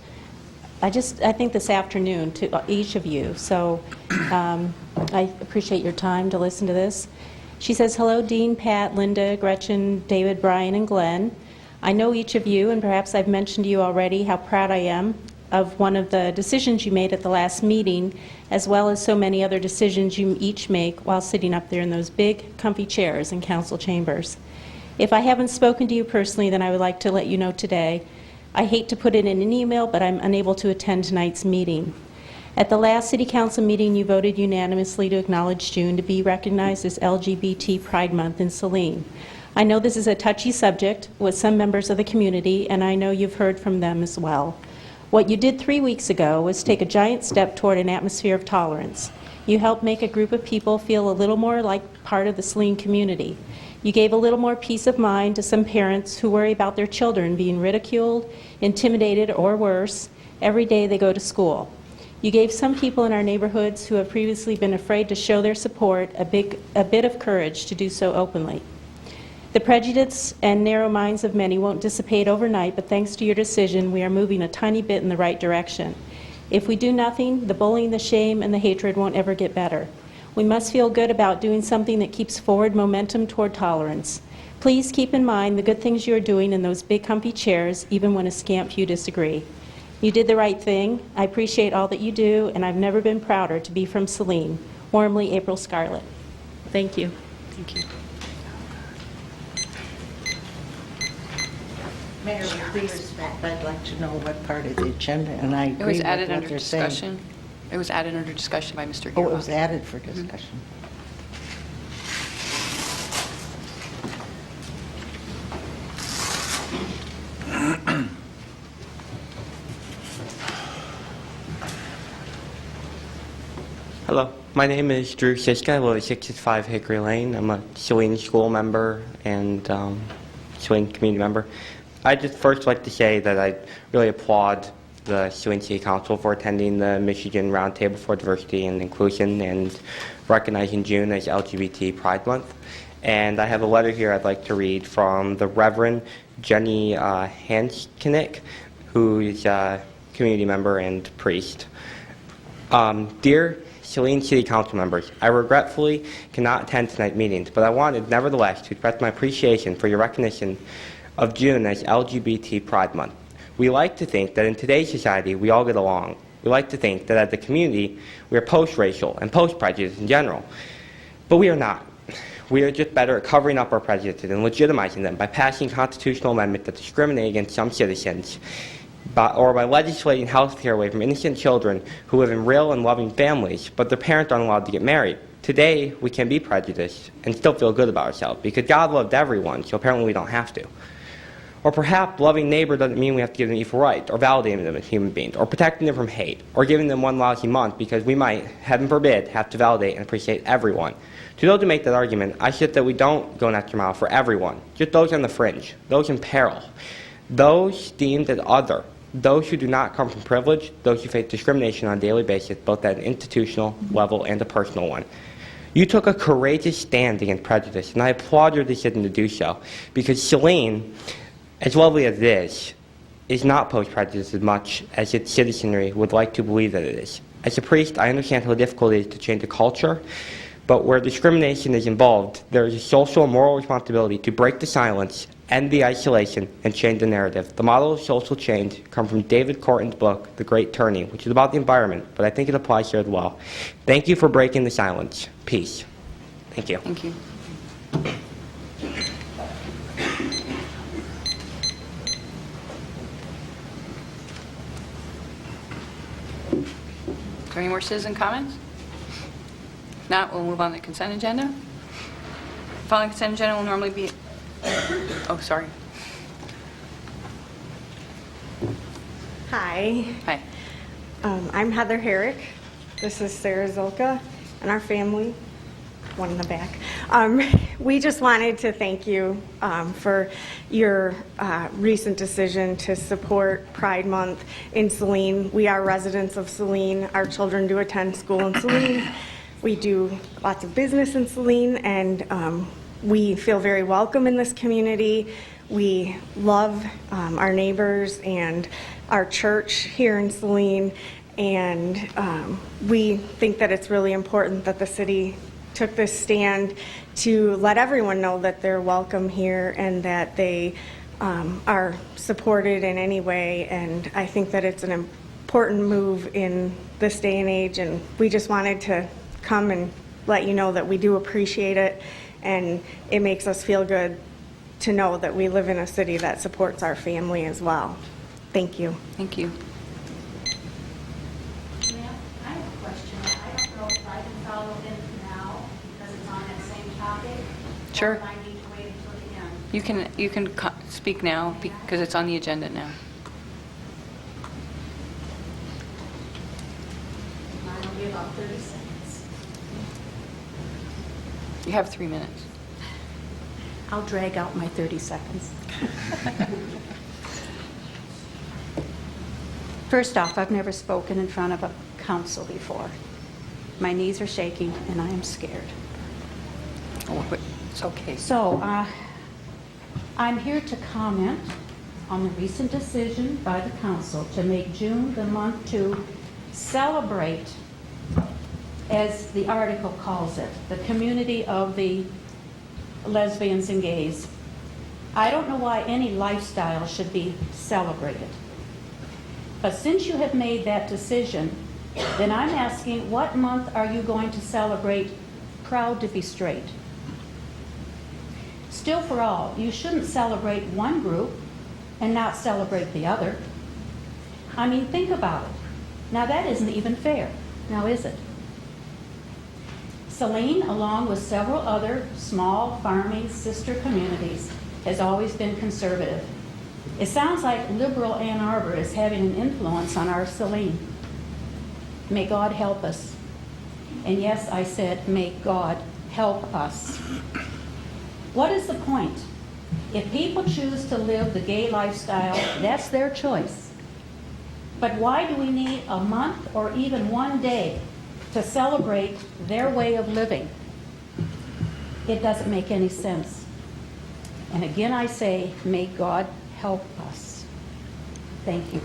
I think this afternoon, to each of you. So I appreciate your time to listen to this. She says, hello, Dean, Pat, Linda, Gretchen, David, Brian, and Glenn. I know each of you, and perhaps I've mentioned to you already how proud I am of one of the decisions you made at the last meeting, as well as so many other decisions you each make while sitting up there in those big, comfy chairs in council chambers. If I haven't spoken to you personally, then I would like to let you know today. I hate to put it in an email, but I'm unable to attend tonight's meeting. At the last City Council meeting, you voted unanimously to acknowledge June to be recognized as LGBT Pride Month in Saline. I know this is a touchy subject with some members of the community, and I know you've heard from them as well. What you did 3 weeks ago was take a giant step toward an atmosphere of tolerance. You helped make a group of people feel a little more like part of the Saline community. You gave a little more peace of mind to some parents who worry about their children being ridiculed, intimidated, or worse, every day they go to school. You gave some people in our neighborhoods who have previously been afraid to show their support a bit of courage to do so openly. The prejudice and narrow minds of many won't dissipate overnight, but thanks to your decision, we are moving a tiny bit in the right direction. If we do nothing, the bullying, the shame, and the hatred won't ever get better. We must feel good about doing something that keeps forward momentum toward tolerance. Please keep in mind the good things you are doing in those big comfy chairs, even when a scamp few disagree. You did the right thing. I appreciate all that you do, and I've never been prouder to be from Saline. Warmly, April Scarlett. Thank you. Thank you. Mayor, with due respect, I'd like to know what part of the agenda, and I It agree was with added what under they're saying. discussion. It was added under discussion by Mr. Oh, Giroux. it was added for discussion. Hello, my name is Drew Siska. I live at 665 Hickory Lane. I'm a Saline school member and Saline community member. I'd just first like to say that I really applaud the Saline City Council for attending the Michigan Roundtable for Diversity and Inclusion and recognizing June as LGBT Pride Month. And I have a letter here I'd like to read from the Reverend Jenny Hanskinick, who is a community member and priest. Dear Saline City Council members, I regretfully cannot attend tonight's meetings, but I wanted nevertheless to express my appreciation for your recognition of June as LGBT Pride Month. We like to think that in today's society we all get along. We like to think that as a community we are post-racial and post-prejudice in general, but we are not. We are just better at covering up our prejudices and legitimizing them by passing constitutional amendments that discriminate against some citizens, or by legislating health care away from innocent children who live in real and loving families, but their parents aren't allowed to get married. Today, we can be prejudiced and still feel good about ourselves, because God loved everyone, so apparently we don't have to. Or perhaps loving neighbor doesn't mean we have to give them equal rights, or validating them as human beings, or protecting them from hate, or giving them one lousy month because we might, heaven forbid, have to validate and appreciate everyone. To those who make that argument, I suggest that we don't go an extra mile for everyone, just those on the fringe, those in peril, those deemed as other, those who do not come from privilege, those who face discrimination on a daily basis, both at an institutional level and a personal one. You took a courageous stand against prejudice, and I applaud your decision to do so, because Saline, as lovely as it is not post-prejudice as much as its citizenry would like to believe that it is. As a priest, I understand how difficult it is to change a culture, but where discrimination is involved, there is a social and moral responsibility to break the silence, end the isolation, and change the narrative. The model of social change comes from David Corton's book, The Great Turning, which is about the environment, but I think it applies here as well. Thank you for breaking the silence. Peace. Thank you. Thank you. Are there any more citizen comments? If not, we'll move on to the consent agenda. Following consent agenda will normally be... Oh, sorry. Hi. Hi. I'm Heather Herrick. This is Sarah Zilka and our family, one in the back. We just wanted to thank you for your recent decision to support Pride Month in Saline. We are residents of Saline. Our children do attend school in Saline. We do lots of business in Saline, and we feel very welcome in this community. We love our neighbors and our church here in Saline, and we think that it's really important that the city took this stand to let everyone know that they're welcome here and that they are supported in any way. And I think that it's an important move in this day and age, and we just wanted to come and let you know that we do appreciate it, and it makes us feel good to know that we live in a city that supports our family as well. Thank you. Thank you. Ma'am, I have a question. I don't know if I can follow in now because it's on that same topic. Sure. Or if I need to wait until the end. You can speak now because it's on the agenda now. Mine will be about 30 seconds. You have 3 minutes. I'll drag out my 30 seconds. First off, I've never spoken in front of a council before. My knees are shaking and I am scared. Oh, but it's okay. So, I'm here to comment on the recent decision by the council to make June the month to celebrate, as the article calls it, the community of the lesbians and gays. I don't know why any lifestyle should be celebrated. But since you have made that decision, then I'm asking, what month are you going to celebrate Proud to be Straight? Still for all, you shouldn't celebrate one group and not celebrate the other. I mean, think about it. Now that isn't even fair, now is it? Saline, along with several other small farming sister communities, has always been conservative. It sounds like liberal Ann Arbor is having an influence on our Saline. May God help us. And yes, I said, may God help us. What is the point? If people choose to live the gay lifestyle, that's their choice. But why do we need a month or even one day to celebrate their way of living? It doesn't make any sense. And again, I say, may God help us. Thank you.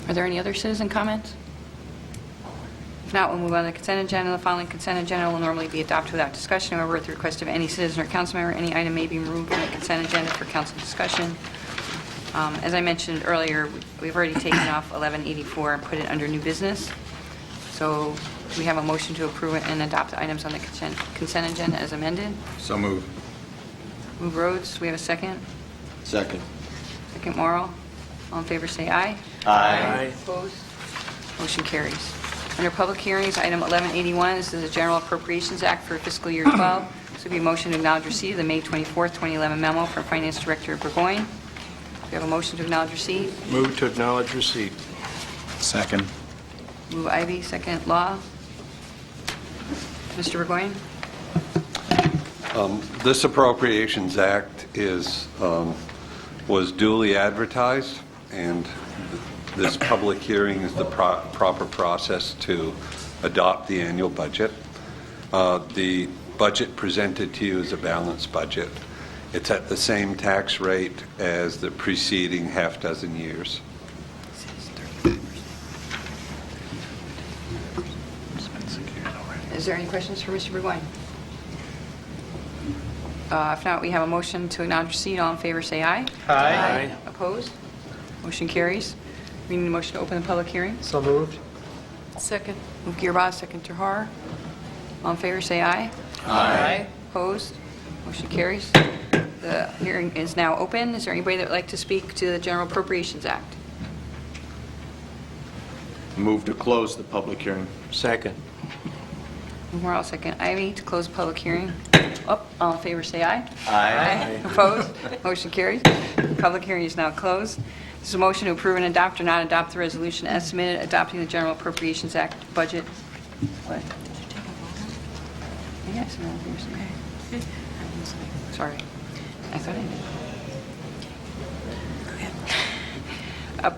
Are there any other citizen comments? If not, we'll move on to the consent agenda. The following consent agenda will normally be adopted without discussion. However, at the request of any citizen or council member, any item may be removed from the consent agenda for council discussion. As I mentioned earlier, we've already taken off 1184 and put it under new business. So we have a motion to approve and adopt the items on the consent agenda as amended. So moved. Move Rhodes. We have a second. Second. Second Morrow. All in favor say aye. Aye. Opposed? Motion carries. Under public hearings, item 1181, this is the General Appropriations Act for fiscal year 12. This would be a motion to acknowledge receipt of the May 24th, 2011 memo from Finance Director Burgoyne. Do we have a motion to acknowledge receipt? Move to acknowledge receipt. Second. Move Ivy, second Law. Mr. Burgoyne? This Appropriations Act was duly advertised, and this public hearing is the proper process to adopt the annual budget. The budget presented to you is a balanced budget. It's at the same tax rate as the preceding half dozen years. Is there any questions for Mr. Burgoyne? If not, we have a motion to acknowledge receipt. All in favor say aye. Aye. Opposed? Motion carries. We need a motion to open the public hearing. So moved. Second. Move Gearbox, second Tahar. All in favor say aye. Aye. Opposed? Motion carries. The hearing is now open. Is there anybody that would like to speak to the General Appropriations Act? Move to close the public hearing. Second. Morale, second Ivy, to close the public hearing. All in favor say aye. Aye. Opposed? Motion carries. Public hearing is now closed. This is a motion to approve and adopt or not adopt the resolution as submitted adopting the General Appropriations Act budget. What? Yes, no, okay. Sorry. I thought I did.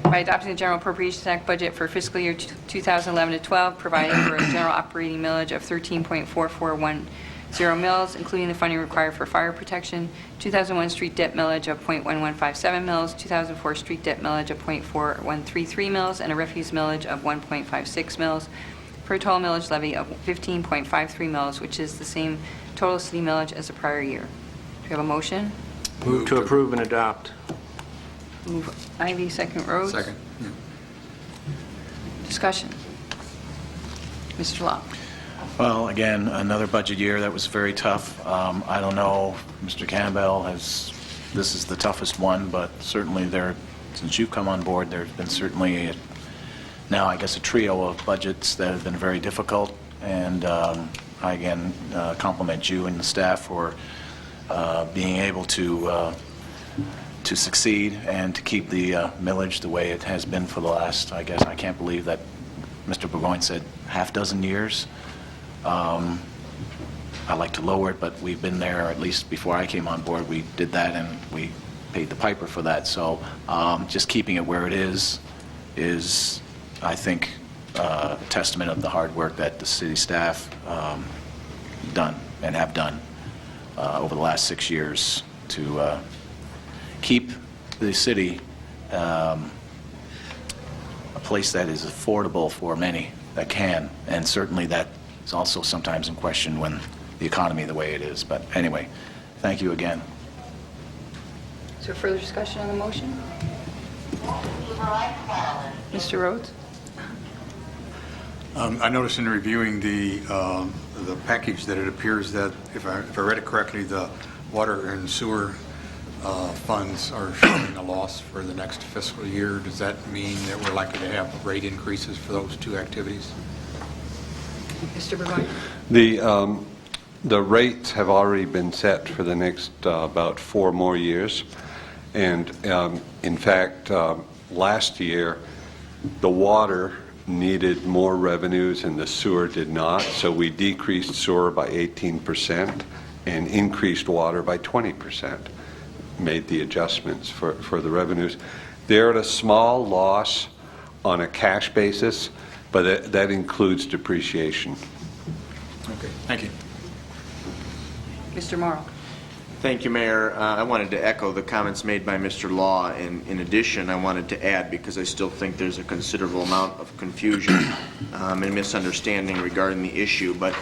By adopting the General Appropriations Act budget for fiscal year 2011 to 12, providing for a general operating millage of 13.4410 mills, including the funding required for fire protection, 2001 street debt millage of .1157 mills, 2004 street debt millage of .4133 mills, and a refuse millage of 1.56 mills, for a total millage levy of 15.53 mills, which is the same total city millage as the prior year. Do we have a motion? Move to approve and adopt. Move Ivy, second Rhodes. Second. Discussion. Mr. Law. Well, again, another budget year that was very tough. I don't know, Mr. Campbell this is the toughest one, but certainly since you've come on board, there's been certainly now I guess a trio of budgets that have been very difficult, and I again compliment you and the staff for being able to succeed and to keep the millage the way it has been for the last, I guess, I can't believe that Mr. Burgoyne said half dozen years. I like to lower it, but we've been there, at least before I came on board, we did that, and we paid the piper for that. So just keeping it where it is, I think, a testament of the hard work that the city staff done and have done over the last 6 years to keep the city a place that is affordable for many that can, and certainly that is also sometimes in question when the economy the way it is. But anyway, thank you again. Is there further discussion on the motion? Mr. Rhodes? I noticed in reviewing the package that it appears that, if I read it correctly, the water and sewer funds are showing a loss for the next fiscal year. Does that mean that we're likely to have rate increases for those two activities? Mr. Burgoyne? The rates have already been set for the next about 4 more years. And in fact, last year, the water needed more revenues and the sewer did not. So we decreased sewer by 18% and increased water by 20%. Made the adjustments for the revenues. They're at a small loss on a cash basis, but that includes depreciation. Okay, thank you. Mr. Morrow? Thank you, Mayor. I wanted to echo the comments made by Mr. Law, and in addition, I wanted to add, because I still think there's a considerable amount of confusion and misunderstanding regarding the issue, but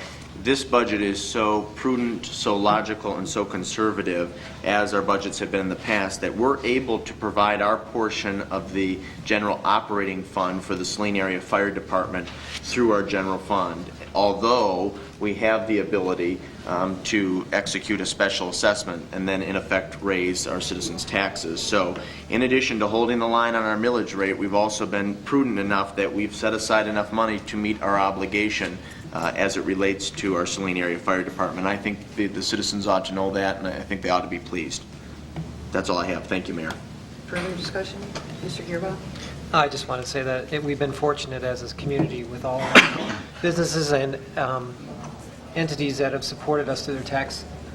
this budget is so prudent, so logical, and so conservative, as our budgets have been in the past, that we're able to provide our portion of the general operating fund for the Saline Area Fire Department through our general fund, although we have the ability to execute a special assessment and then, in effect, raise our citizens' taxes. So in addition to holding the line on our millage rate, we've also been prudent enough that we've set aside enough money to meet our obligation as it relates to our Saline Area Fire Department. I think the citizens ought to know that, and I think they ought to be pleased. That's all I have. Thank you, Mayor. Further discussion? Mr. Gearbaugh? I just want to say that we've been fortunate as a community with all our businesses and entities that have supported us through their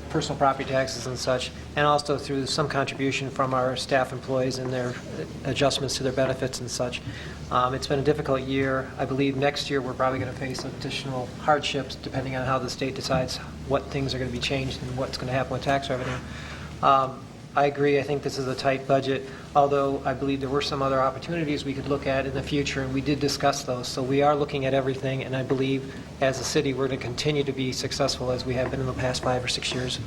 personal property taxes and such, and also through some contribution from our staff employees and their adjustments to their benefits and such. It's been a difficult year. I believe next year we're probably going to face additional hardships depending on how the state decides what things are going to be changed and what's going to happen with tax revenue. I agree. I think this is a tight budget, although I believe there were some other opportunities we could look at in the future, and we did discuss those. So we are looking at everything, and I believe as a city we're going to continue to be successful as we have been in the past 5 or 6 years.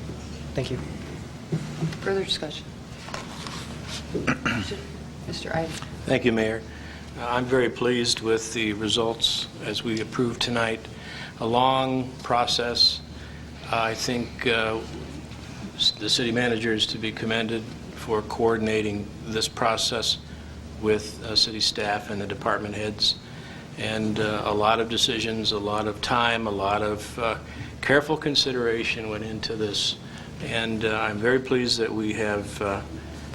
Thank you. Further discussion? Mr. Iden? Thank you, Mayor. I'm very pleased with the results as we approved tonight. A long process. I think the city manager is to be commended for coordinating this process with city staff and the department heads. And a lot of decisions, a lot of time, a lot of careful consideration went into this. And I'm very pleased that we have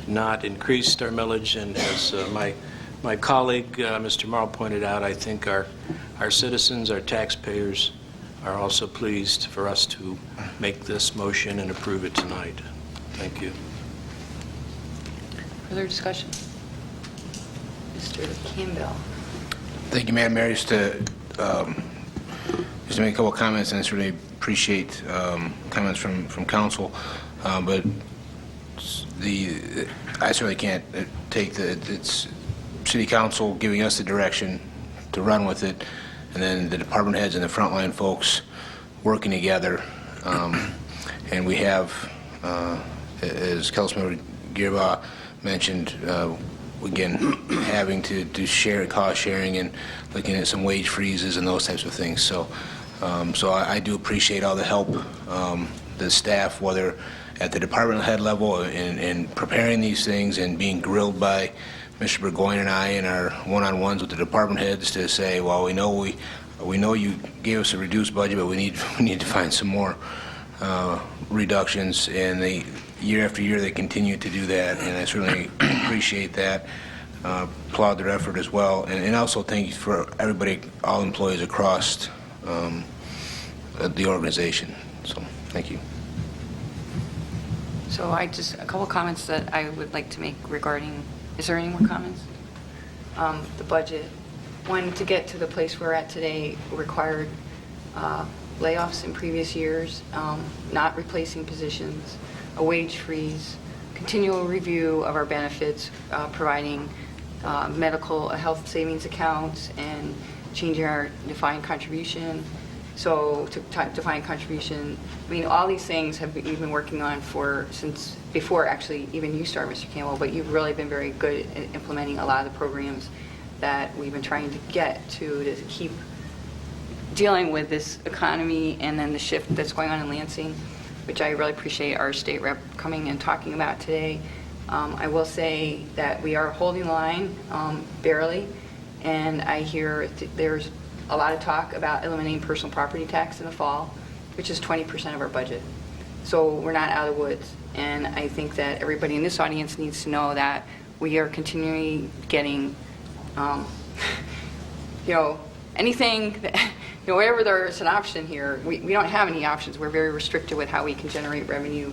not increased our millage. And as my colleague, Mr. Morrow, pointed out, I think our citizens, our taxpayers, are also pleased for us to make this motion and approve it tonight. Thank you. Further discussion? Mr. Campbell? Thank you, Madam Mayor. Just to make a couple of comments, and I certainly appreciate comments from council, but I certainly can't take it's City Council giving us the direction to run with it, and then the department heads and the frontline folks working together. And we have, as Councilmember Gearbaugh mentioned, again, having to do cost sharing and looking at some wage freezes and those types of things. So, I do appreciate all the help, the staff, whether at the department head level in preparing these things and being grilled by Mr. Burgoyne and I in our one-on-ones with the department heads to say, well, we know you gave us a reduced budget, but we need to find some more reductions. And year after year they continue to do that, and I certainly appreciate that. Applaud their effort as well, and also thank you for everybody, all employees across the organization. So thank you. Is So a couple comments that I would like to make regarding, is there any more comments? The budget. One, to get to the place we're at today required layoffs in previous years, not replacing positions, a wage freeze, continual review of our benefits, providing medical health savings accounts, and changing our defined contribution. So to defined contribution, I mean, all these things we've been working on since before actually even you started, Mr. Campbell, but you've really been very good at implementing a lot of the programs that we've been trying to get to keep dealing with this economy and then the shift that's going on in Lansing, which I really appreciate our state rep coming and talking about today. I will say that we are holding the line, barely, and I hear there's a lot of talk about eliminating personal property tax in the fall, which is 20% of our budget. So we're not out of the woods, and I think that everybody in this audience needs to know that we are continually getting, anything that, wherever there's an option here, we don't have any options. We're very restricted with how we can generate revenue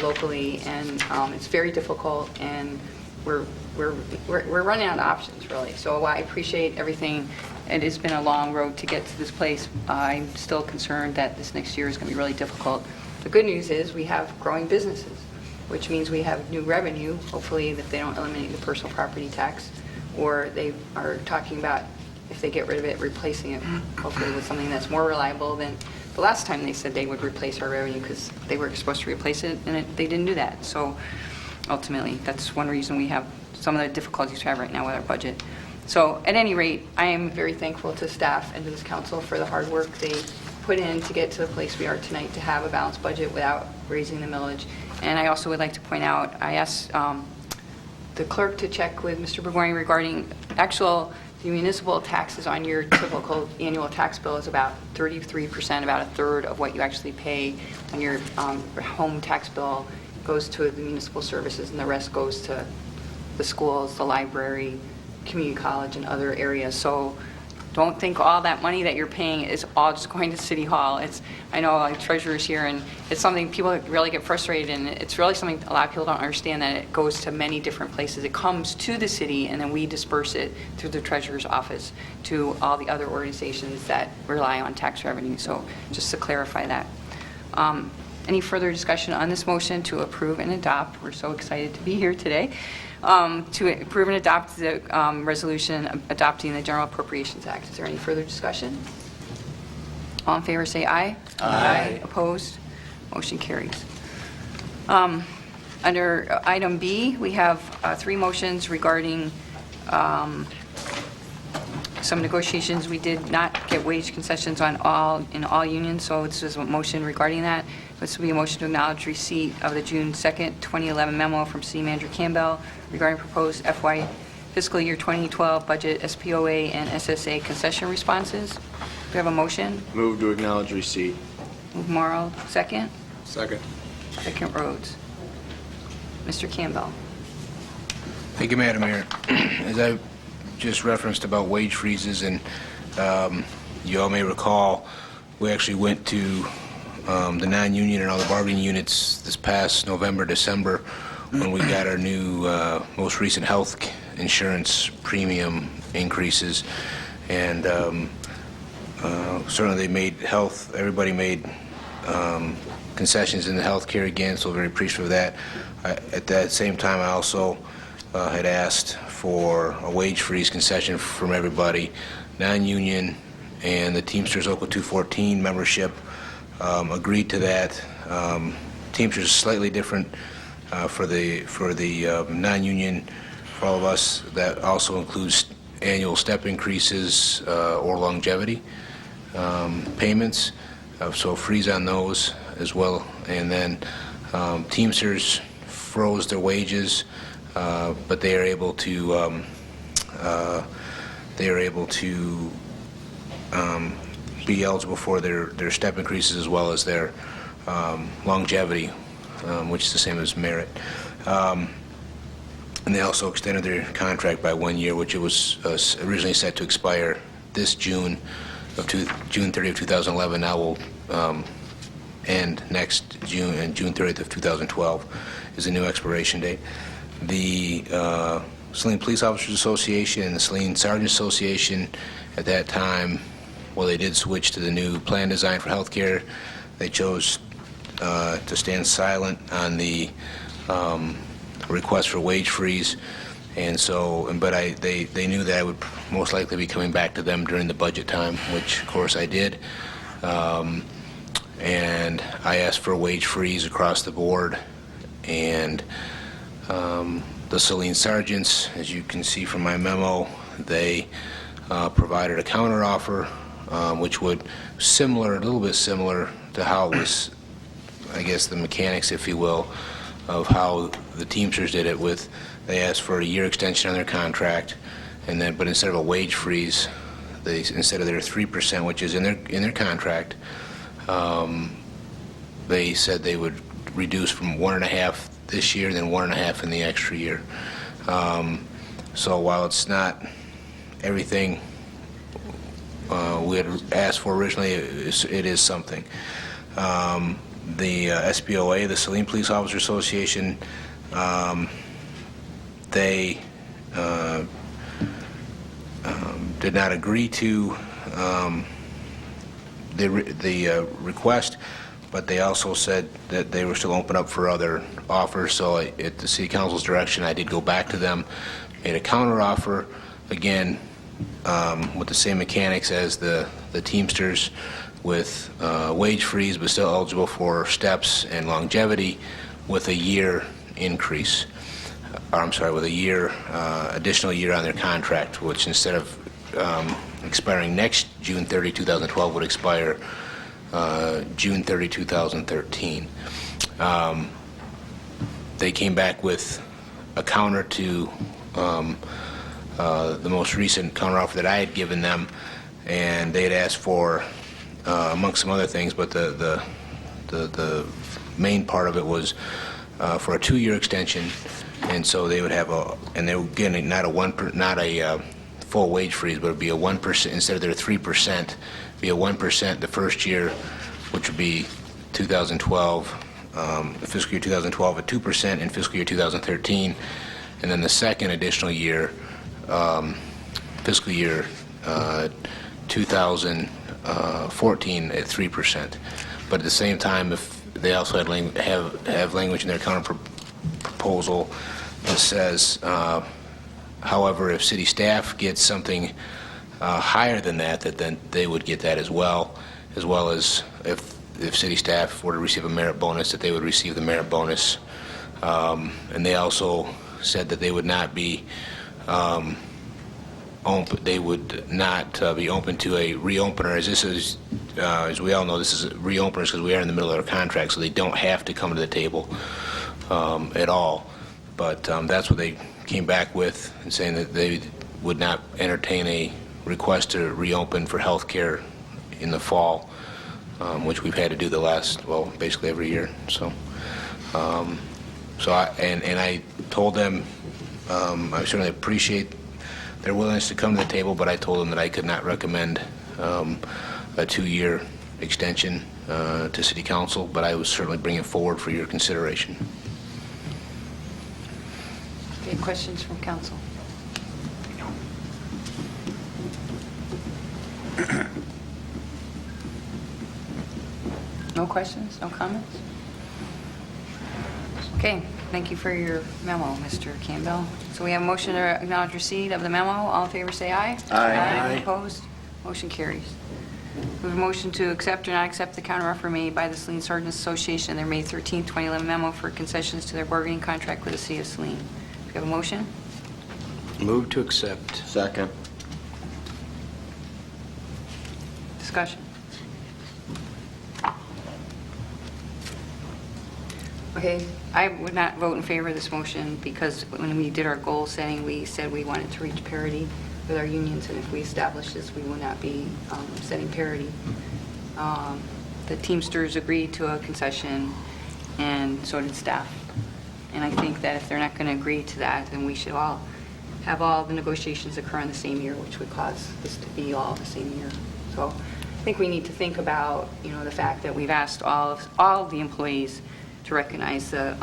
locally, and it's very difficult, and we're running out of options, really. So I appreciate everything. It has been a long road to get to this place. I'm still concerned that this next year is going to be really difficult. The good news is we have growing businesses, which means we have new revenue, hopefully, that they don't eliminate the personal property tax, or they are talking about, if they get rid of it, replacing it, hopefully with something that's more reliable than the last time they said they would replace our revenue, because they were supposed to replace it, and they didn't do that. So ultimately, that's one reason we have some of the difficulties we have right now with our budget. So at any rate, I am very thankful to staff and to this council for the hard work they put in to get to the place we are tonight, to have a balanced budget without raising the millage. And I also would like to point out, I asked the clerk to check with Mr. Burgoyne regarding the municipal taxes on your typical annual tax bill is about 33%, about a third of what you actually pay on your home tax bill goes to the municipal services, and the rest goes to the schools, the library, community college, and other areas. So don't think all that money that you're paying is all just going to City Hall. I know like treasurer's here, and it's something people really get frustrated, and it's really something a lot of people don't understand, that it goes to many different places. It comes to the city, and then we disperse it through the treasurer's office to all the other organizations that rely on tax revenue. So just to clarify that. Any further discussion on this motion to approve and adopt? We're so excited to be here today. To approve and adopt the resolution adopting the General Appropriations Act. Is there any further discussion? All in favor say aye. Aye. Opposed? Motion carries. Under item B, we have 3 motions regarding some negotiations. We did not get wage concessions in all unions, so this is a motion regarding that. This will be a motion to acknowledge receipt of the June 2nd, 2011 memo from City Manager Campbell regarding proposed FY fiscal year 2012 budget SPOA and SSA concession responses. Do we have a motion? Move to acknowledge receipt. Move Morrow. Second? Second. Second Rhodes. Mr. Campbell. Thank you, Madam Mayor. As I just referenced about wage freezes, and you all may recall, we actually went to the non-union and all the bargaining units this past November, December, when we got our new, most recent health insurance premium increases. And certainly everybody made concessions in the health care again, so very appreciative of that. At that same time, I also had asked for a wage freeze concession from everybody, non-union and the Teamsters Local 214 membership agreed to that. Teamsters is slightly different for the non-union. For all of us, that also includes annual step increases or longevity payments. So freeze on those as well. And then Teamsters froze their wages, but they are able to be eligible for their step increases as well as their longevity, which is the same as merit. And they also extended their contract by 1 year, which it was originally set to expire this June 30 of 2011. Now will end next June, and June 30th of 2012 is the new expiration date. The Saline Police Officers Association and the Saline Sergeant Association at that time, well, they did switch to the new plan design for healthcare. They chose to stand silent on the request for wage freeze, and so, but they knew that I would most likely be coming back to them during the budget time, which of course I did. And I asked for a wage freeze across the board, and the Saline Sergeants, as you can see from my memo, they provided a counteroffer, which would a little bit similar to how it was, I guess, the mechanics, if you will, of how the Teamsters did it. With they asked for a year extension on their contract, and then, but instead of a wage freeze, they, instead of their 3%, which is in their contract, they said they would reduce from 1.5 this year, then 1.5 in the extra year. So while it's not everything we had asked for originally, it is something. The SPOA, the Saline Police Officers Association, they did not agree to the request, but they also said that they were still open up for other offers. So at the City Council's direction, I did go back to them, made a counteroffer, again, with the same mechanics as the Teamsters, with wage freeze, but still eligible for steps and longevity, with a year increase. Or, I'm sorry, with a year, additional year on their contract, which instead of expiring next June 30, 2012, would expire June 30, 2013. They came back with a counter to the most recent counteroffer that I had given them, and they had asked for, amongst some other things, but the main part of it was for a 2-year extension, and so they would have and they were getting not a full wage freeze, but it would be a 1%, instead of their 3%, be a 1% the first year, which would be 2012, fiscal year 2012, at 2% in fiscal year 2013, and then the second additional year, fiscal year 2014 at 3%. But at the same time, if they also had have language in their counter proposal that says, however, if city staff gets something higher than that, then they would get that as well as if city staff were to receive a merit bonus, that they would receive the merit bonus. And they also said that they would not be they would not be open to a reopener, as this is, as we all know, this is reopeners because we are in the middle of our contract, so they don't have to come to the table at all. But that's what they came back with, and saying that they would not entertain a request to reopen for health care in the fall, which we've had to do the last, well, basically every year. So, I told them I certainly appreciate their willingness to come to the table, but I told them that I could not recommend a 2-year extension to City Council, but I would certainly bring it forward for your consideration. Okay, questions from council? No questions, no comments? Okay, thank you for your memo, Mr. Campbell. So we have a motion to acknowledge receipt of the memo. All in favor, say aye. Aye. Opposed? Motion carries. We have a motion to accept or not accept the counteroffer made by the Saline Sergeants Association in their May 13, 2011 memo for concessions to their bargaining contract with the City of Saline. Do we have a motion? Move to accept. Second. Discussion. Okay, I would not vote in favor of this motion because when we did our goal setting, we said we wanted to reach parity with our unions, and if we establish this, we will not be setting parity. The Teamsters agreed to a concession, and so did staff. And I think that if they're not going to agree to that, then we should all have all the negotiations occur in the same year, which would cause this to be all the same year. So I think we need to think about, the fact that we've asked all of the employees to recognize the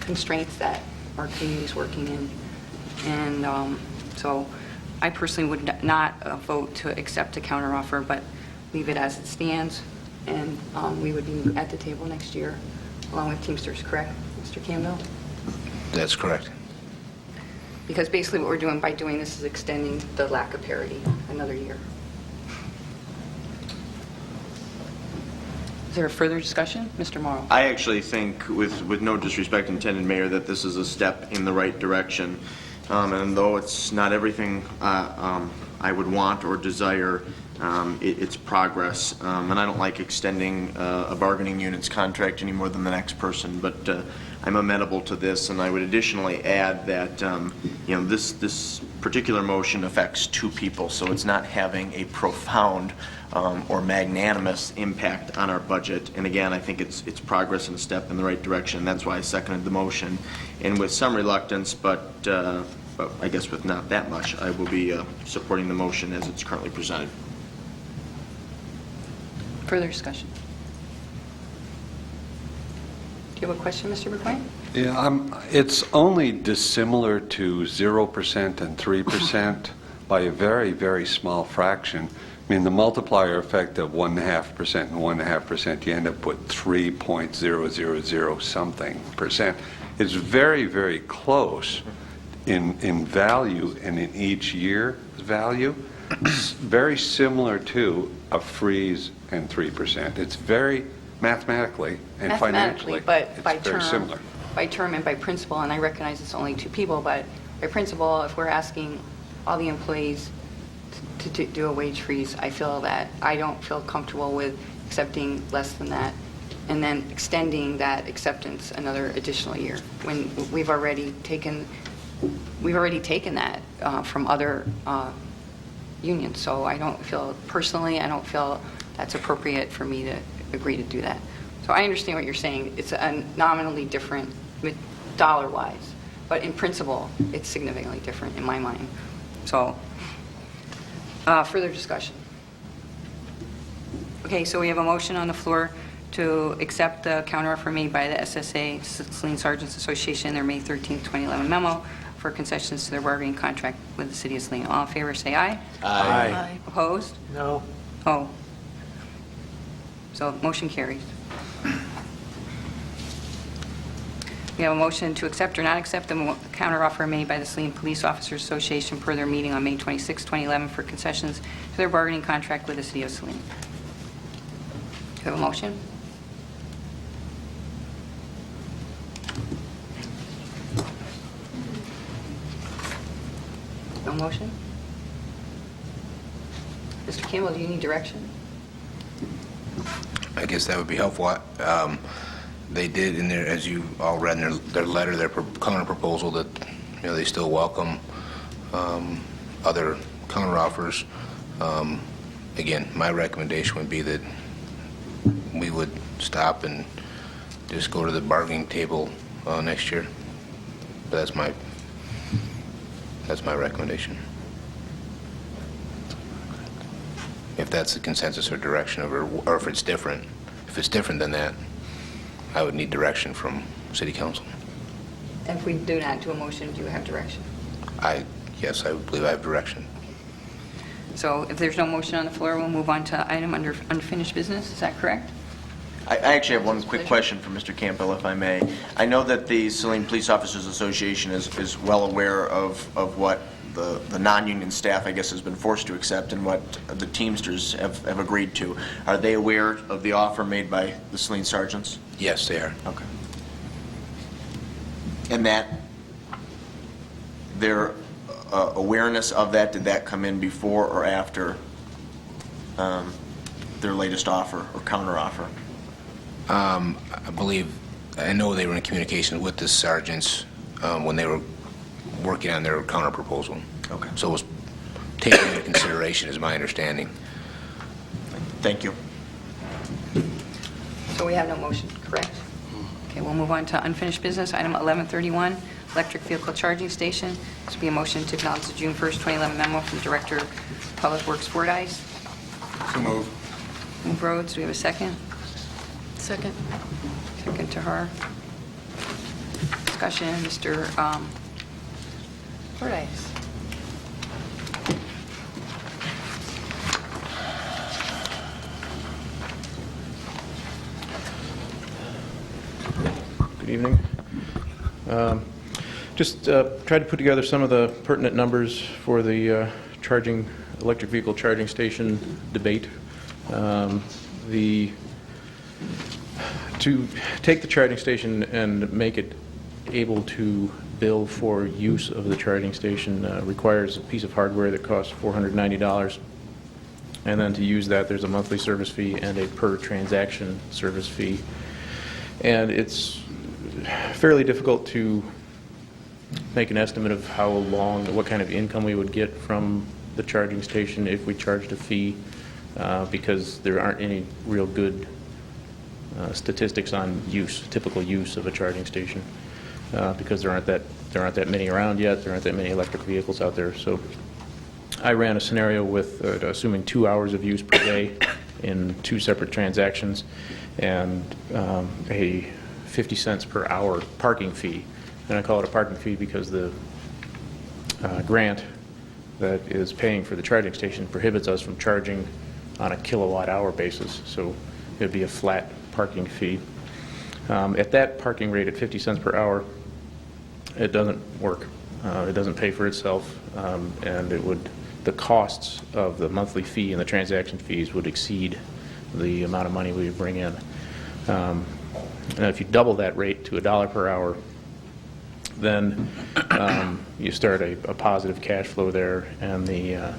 constraints that our community is working in. And so I personally would not vote to accept a counteroffer, but leave it as it stands, and we would be at the table next year along with Teamsters, correct, Mr. Campbell? That's correct. Because basically what we're doing by doing this is extending the lack of parity another year. Is there a further discussion? Mr. Morrow. I actually think, with no disrespect intended, Mayor, that this is a step in the right direction. And though it's not everything I would want or desire, it's progress. And I don't like extending a bargaining unit's contract any more than the next person, but I'm amenable to this. And I would additionally add that this particular motion affects 2 people, so it's not having a profound or magnanimous impact on our budget. And again, I think it's progress and a step in the right direction. That's why I seconded the motion. And with some reluctance, but I guess with not that much, I will be supporting the motion as it's currently presented. Further discussion? Do you have a question, Mr. McQueen? Yeah, it's only dissimilar to 0% and 3% by a very, very small fraction. I mean, the multiplier effect of 1.5% and 1.5%, you end up with 3.000 something percent. It's very, very close in value and in each year's value. Very similar to a freeze and 3%. It's very mathematically and financially, but it's by very term, similar. by term and by principle, and I recognize it's only 2 people, but by principle, if we're asking all the employees to do a wage freeze, I feel that I don't feel comfortable with accepting less than that and then extending that acceptance another additional year when we've already taken that from other unions. So I don't feel that's appropriate for me to agree to do that. So I understand what you're saying. It's a nominally different dollar-wise, but in principle, it's significantly different in my mind. So further discussion. Okay, so we have a motion on the floor to accept the counteroffer made by the SSA, Saline Sergeants Association, in their May 13, 2011 memo for concessions to their bargaining contract with the City of Saline. All in favor, say aye. Aye. Opposed? No. Oh. So motion carries. We have a motion to accept or not accept the counteroffer made by the Saline Police Officers Association per their meeting on May 26, 2011 for concessions to their bargaining contract with the City of Saline. Do you have a motion? No motion? Mr. Campbell, do you need direction? I guess that would be helpful. They did in there, as you all read in their letter, their counter proposal that they still welcome other counter offers. Again, my recommendation would be that we would stop and just go to the bargaining table next year. But that's my recommendation. If that's the consensus or direction of it, or if it's different. If it's different than that, I would need direction from City Council. And if we do not do a motion, do you have direction? Yes, I believe I have direction. So if there's no motion on the floor, we'll move on to item under unfinished business. Is that correct? I actually have one quick question for Mr. Campbell, if I may. I know that the Saline Police Officers Association is well aware of what the non-union staff, I guess, has been forced to accept and what the Teamsters have agreed to. Are they aware of the offer made by the Saline Sergeants? Yes, they are. Okay. And that their awareness of that, did that come in before or after their latest offer or counter offer? I know they were in communication with the sergeants when they were working on their counter proposal. Okay. So it was taken into consideration, is my understanding. Thank you. So we have no motion, correct? Okay, we'll move on to unfinished business. Item 1131, electric vehicle charging station. This will be a motion to acknowledge the June 1st, 2011 memo from Director of Public Works Fordyce. So move. Move Rhodes, do we have a second? Second. Second to her. Discussion, Mr. Fordyce. Good evening. Just tried to put together some of the pertinent numbers for the electric vehicle charging station debate. To take the charging station and make it able to bill for use of the charging station requires a piece of hardware that costs $490. And then to use that, there's a monthly service fee and a per transaction service fee. And it's fairly difficult to make an estimate of what kind of income we would get from the charging station if we charged a fee, because there aren't any real good statistics on typical use of a charging station, because there aren't that many around yet. There aren't that many electric vehicles out there. So I ran a scenario with assuming 2 hours of use per day in 2 separate transactions, and a 50 cents per hour parking fee. And I call it a parking fee because the grant that is paying for the charging station prohibits us from charging on a kilowatt hour basis. So it would be a flat parking fee. At that parking rate at 50 cents per hour, it doesn't work. It doesn't pay for itself, and the costs of the monthly fee and the transaction fees would exceed the amount of money we would bring in. Now, if you double that rate to $1 per hour, then you start a positive cash flow there, and the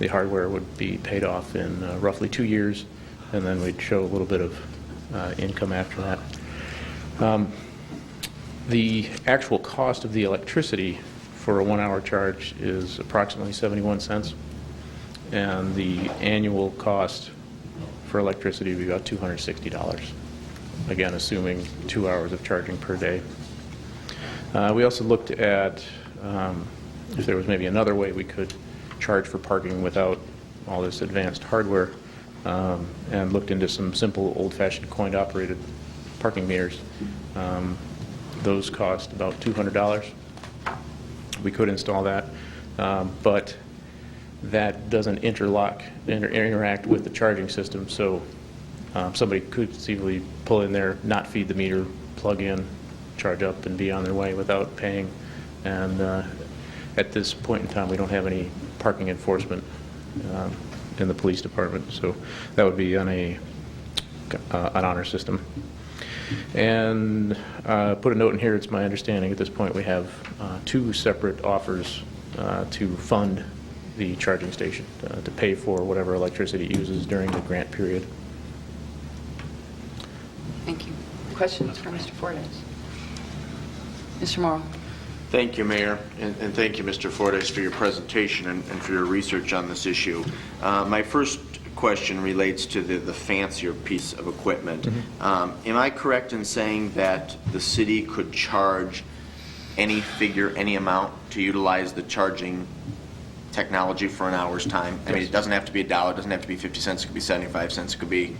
hardware would be paid off in roughly 2 years, and then we'd show a little bit of income after that. The actual cost of the electricity for a 1 hour charge is approximately 71 cents, and the annual cost for electricity would be about $260. Again, assuming 2 hours of charging per day. We also looked at if there was maybe another way we could charge for parking without all this advanced hardware, and looked into some simple old-fashioned coin-operated parking meters. Those cost about $200. We could install that, but that doesn't interact with the charging system, so somebody could conceivably pull in there, not feed the meter, plug in, charge up, and be on their way without paying. And at this point in time, we don't have any parking enforcement in the police department, so that would be on an honor system. And put a note in here, it's my understanding at this point we have 2 separate offers to fund the charging station, to pay for whatever electricity it uses during the grant period. Thank you. Questions for Mr. Fordyce? Mr. Morrow. Thank you, Mayor, and thank you, Mr. Fordyce, for your presentation and for your research on this issue. My first question relates to the fancier piece of equipment. Mm-hmm. Am I correct in saying that the city could charge any figure, any amount to utilize the charging technology for an hour's time? Yes. I mean, it doesn't have to be $1, it doesn't have to be 50 cents, it could be 75 cents, it could be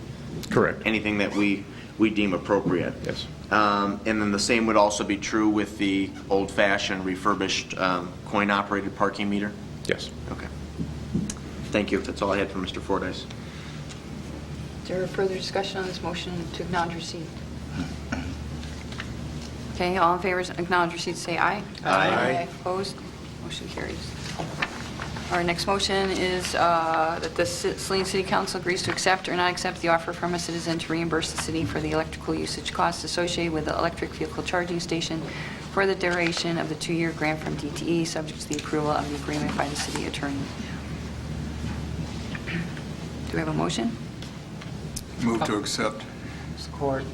correct. Anything that we deem appropriate. Yes. And then the same would also be true with the old-fashioned refurbished coin-operated parking meter? Yes. Okay. Thank you. That's all I had for Mr. Fordyce. Is there further discussion on this motion to acknowledge receipt? Okay, all in favor of acknowledge receipt, say aye. Aye. Opposed? Motion carries. Our next motion is that the Saline City Council agrees to accept or not accept the offer from a citizen to reimburse the city for the electrical usage costs associated with the electric vehicle charging station for the duration of the 2-year grant from DTE, subject to the approval of the agreement by the city attorney. Do we have a motion? Move to accept. Support.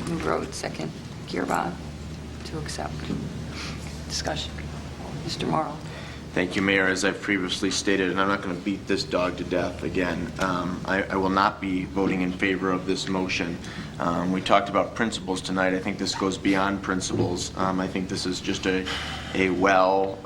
Move Rhodes, second. Gearbob, to accept. Discussion. Mr. Morrow. Thank you, Mayor. As I've previously stated, and I'm not going to beat this dog to death again, I will not be voting in favor of this motion. We talked about principles tonight. I think this goes beyond principles. I think this is just a well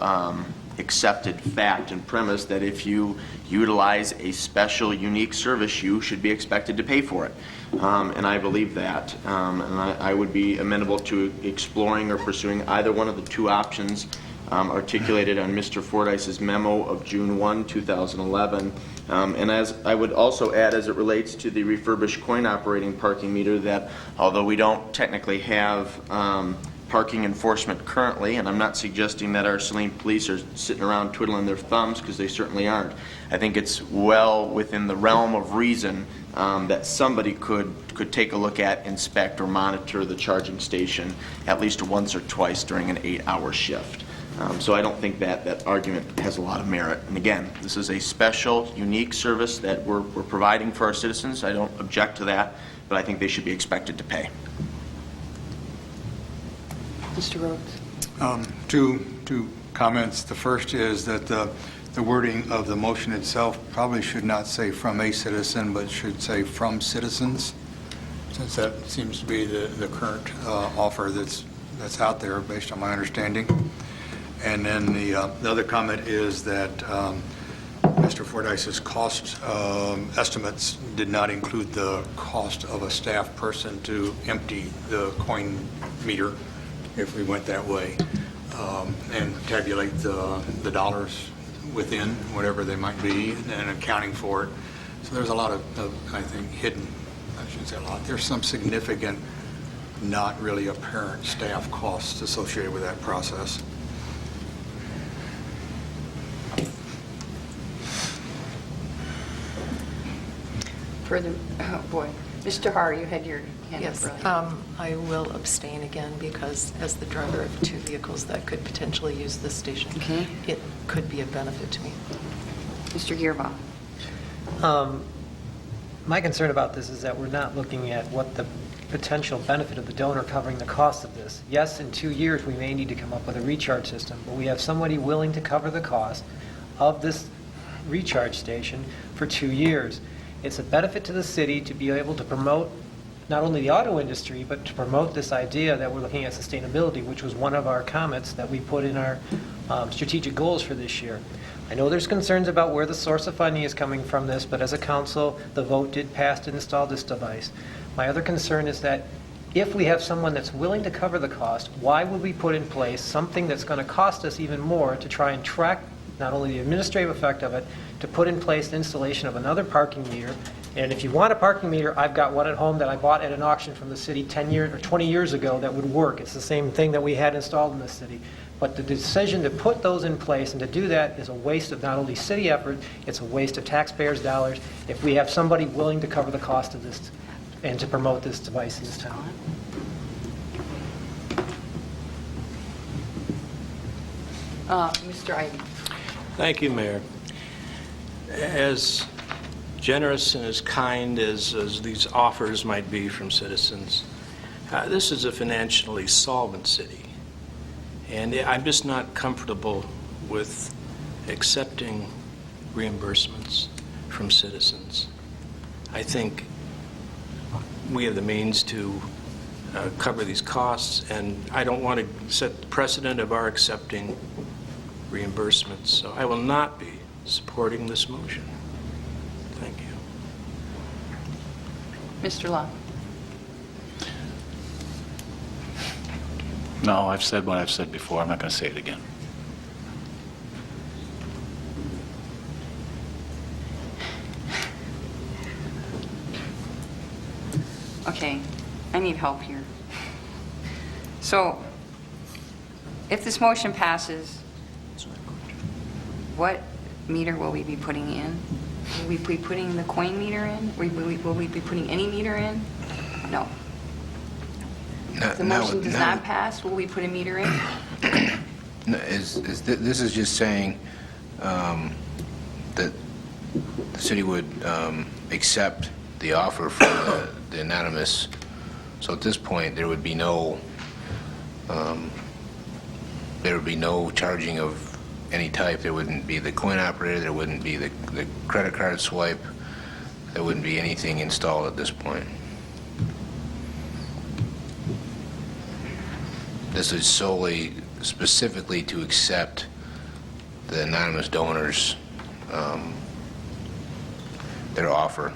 accepted fact and premise that if you utilize a special, unique service, you should be expected to pay for it. And I believe that. And I would be amenable to exploring or pursuing either one of the two options articulated on Mr. Fordyce's memo of June 1, 2011. And as I would also add, as it relates to the refurbished coin operating parking meter, that although we don't technically have parking enforcement currently, and I'm not suggesting that our Saline police are sitting around twiddling their thumbs, because they certainly aren't. I think it's well within the realm of reason that somebody could take a look at, inspect, or monitor the charging station at least once or twice during an 8-hour shift. So I don't think that argument has a lot of merit. And again, this is a special, unique service that we're providing for our citizens. I don't object to that, but I think they should be expected to pay. Mr. Rhodes. Two comments. The first is that the wording of the motion itself probably should not say from a citizen, but should say from citizens, since that seems to be the current offer that's out there based on my understanding. And then the other comment is that Mr. Fordyce's cost estimates did not include the cost of a staff person to empty the coin meter, if we went that way, and tabulate the dollars within, whatever they might be, and accounting for it. So there's a lot of I think, hidden, I shouldn't say a lot, there's some significant, not really apparent staff costs associated with that process. Further, oh boy. Mr. Har, you had your hand up Yes, earlier. I will abstain again because as the driver of two vehicles that could potentially use this station, it could be a benefit to me. Mr. Gearbaugh. My concern about this is that we're not looking at what the potential benefit of the donor covering the cost of this. Yes, in 2 years, we may need to come up with a recharge system, but we have somebody willing to cover the cost of this recharge station for 2 years. It's a benefit to the city to be able to promote not only the auto industry, but to promote this idea that we're looking at sustainability, which was one of our comments that we put in our strategic goals for this year. I know there's concerns about where the source of funding is coming from this, but as a council, the vote did pass to install this device. My other concern is that if we have someone that's willing to cover the cost, why would we put in place something that's going to cost us even more to try and track not only the administrative effect of it, to put in place the installation of another parking meter. And if you want a parking meter, I've got one at home that I bought at an auction from the city 10 years or 20 years ago that would work. It's the same thing that we had installed in the city. But the decision to put those in place and to do that is a waste of not only city effort, it's a waste of taxpayers' dollars if we have somebody willing to cover the cost of this and to promote this device in this town. Mr. Ivey. Thank you, Mayor. As generous and as kind as these offers might be from citizens, this is a financially solvent city. And I'm just not comfortable with accepting reimbursements from citizens. I think we have the means to cover these costs, and I don't want to set the precedent of our accepting reimbursements. So I will not be supporting this motion. Thank you. Mr. Locke. No, I've said what I've said before. I'm not going to say it again. Okay, I need help here. So, if this motion passes, what meter will we be putting in? Will we be putting the coin meter in? Will we be putting any meter in? No. If the motion does not pass, will we put a meter in? This is just saying that the city would accept the offer from the anonymous. So at this point, there would be no charging of any type. There wouldn't be the coin operator. There wouldn't be the credit card swipe. There wouldn't be anything installed at this point. This is solely, specifically to accept the anonymous donors, their offer.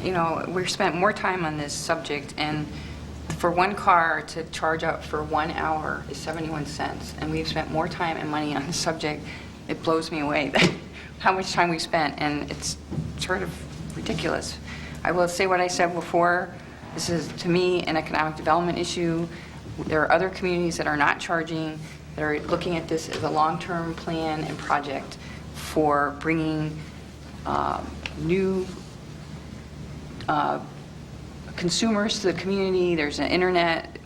You know, we've spent more time on this subject, and for one car to charge up for 1 hour is 71 cents, and we've spent more time and money on this subject. It blows me away how much time we've spent, and it's sort of ridiculous. I will say what I said before. This is, to me, an economic development issue. There are other communities that are not charging, that are looking at this as a long-term plan and project for bringing new consumers to the community. There's an internet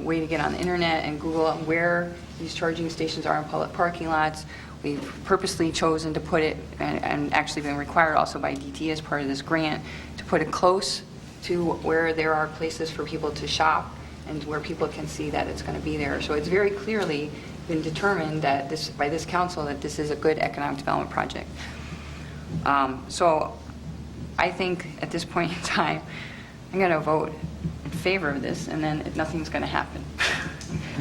way to get on the internet and Google where these charging stations are in public parking lots. We've purposely chosen to put it, and actually been required also by DT as part of this grant, to put it close to where there are places for people to shop and where people can see that it's going to be there. So it's very clearly been determined that by this council that this is a good economic development project. So I think at this point in time, I'm going to vote in favor of this, and then nothing's going to happen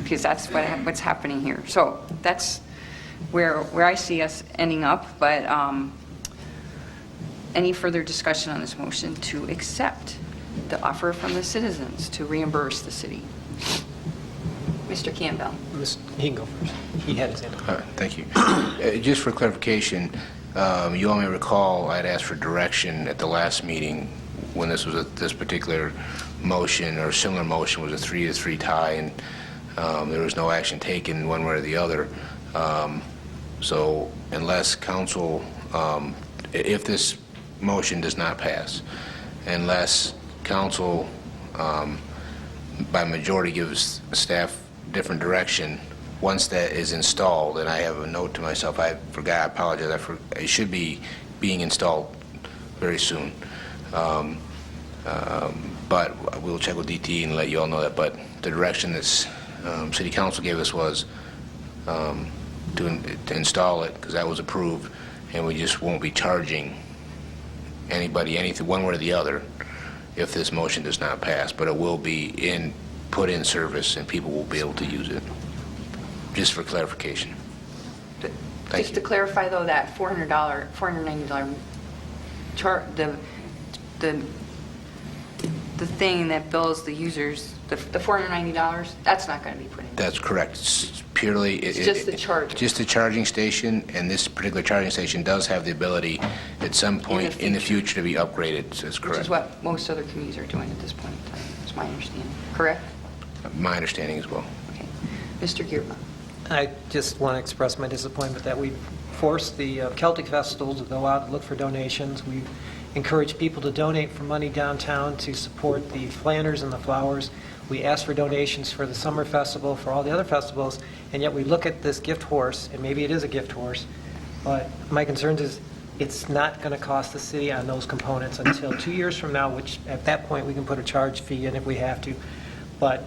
because that's what's happening here. So that's where I see us ending up. But any further discussion on this motion to accept the offer from the citizens to reimburse the city? Mr. Campbell. He can go first. He had his hand up. Thank you. Just for clarification, you all may recall I'd asked for direction at the last meeting when this particular motion or similar motion was a 3-3 tie, and there was no action taken one way or the other. So unless council, if this motion does not pass, unless council by majority gives staff different direction, once that is installed, and I have a note to myself, I forgot, I apologize, it should be being installed very soon. But we'll check with DT and let you all know that. But the direction this City Council gave us was to install it, because that was approved, and we just won't be charging anybody anything one way or the other if this motion does not pass. But it will be put in service, and people will be able to use it. Just for clarification. Thank Just to clarify, though, that $490 the thing that bills the users, the $490, that's not going to be put in. That's correct. It's purely... It's just the charging. Just the charging station, and this particular charging station does have the ability at some point in the future to be upgraded. So that's correct. Which is what most other communities are doing at this point in time. That's my understanding. Correct? My understanding as well. Okay. Mr. Gearba. I just want to express my disappointment that we forced the Celtic Festival to go out and look for donations. We encourage people to donate for money downtown to support the Flanders and the Flowers. We ask for donations for the Summer Festival, for all the other festivals, and yet we look at this gift horse, and maybe it is a gift horse, but my concern is it's not going to cost the city on those components until 2 years from now, which at that point we can put a charge fee in if we have to. But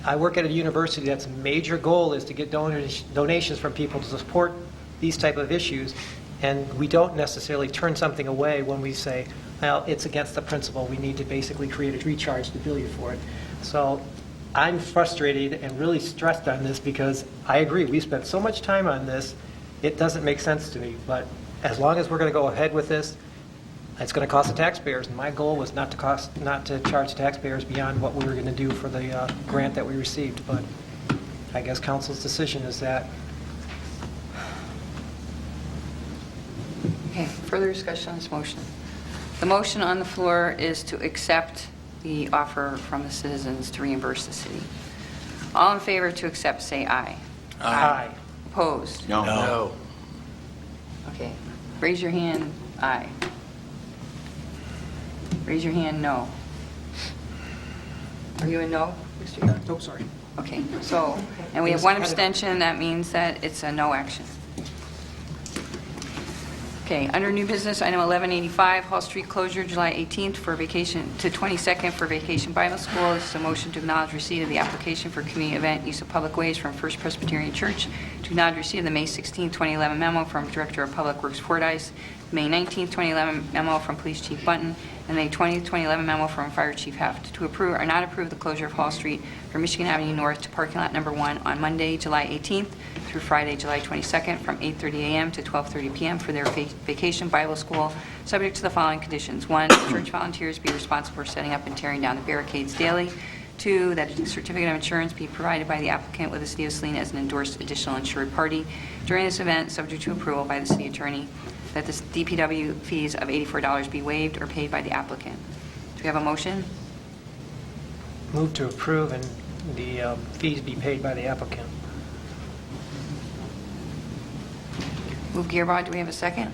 I work at a university that's major goal is to get donations from people to support these type of issues, and we don't necessarily turn something away when we say, well, it's against the principle. We need to basically create a recharge to bill you for it. So I'm frustrated and really stressed on this because I agree, we spent so much time on this, it doesn't make sense to me. But as long as we're going to go ahead with this, it's going to cost the taxpayers. And my goal was not to charge taxpayers beyond what we were going to do for the grant that we received. But I guess council's decision is that. Okay, further discussion on this motion. The motion on the floor is to accept the offer from the citizens to reimburse the city. All in favor to accept, say aye. Aye. Opposed? No. No. Okay. Raise your hand, aye. Raise your hand, no. Are you a no, Mr. Young? Oh, sorry. Okay, so, and we have one abstention, that means that it's a no action. Okay, under new business, item 1185, Hall Street closure, July 18th for vacation, to 22nd for Vacation Bible School. This is a motion to acknowledge receipt of the application for community event use of public ways from First Presbyterian Church, to acknowledge receipt of the May 16, 2011 memo from Director of Public Works Fordyce, May 19, 2011 memo from Police Chief Bunton, and May 20, 2011 memo from Fire Chief Heft to approve or not approve the closure of Hall Street from Michigan Avenue North to parking lot number 1 on Monday, July 18th through Friday, July 22nd from 8:30 a.m. to 12:30 p.m. for their vacation Bible school, subject to the following conditions. 1, church volunteers be responsible for setting up and tearing down the barricades daily. 2, that a certificate of insurance be provided by the applicant with the City of Saline as an endorsed additional insured party during this event, subject to approval by the city attorney. That the DPW fees of $84 be waived or paid by the applicant. Do we have a motion? Move to approve and the fees be paid by the applicant. Move Gearbodd. Do we have a second?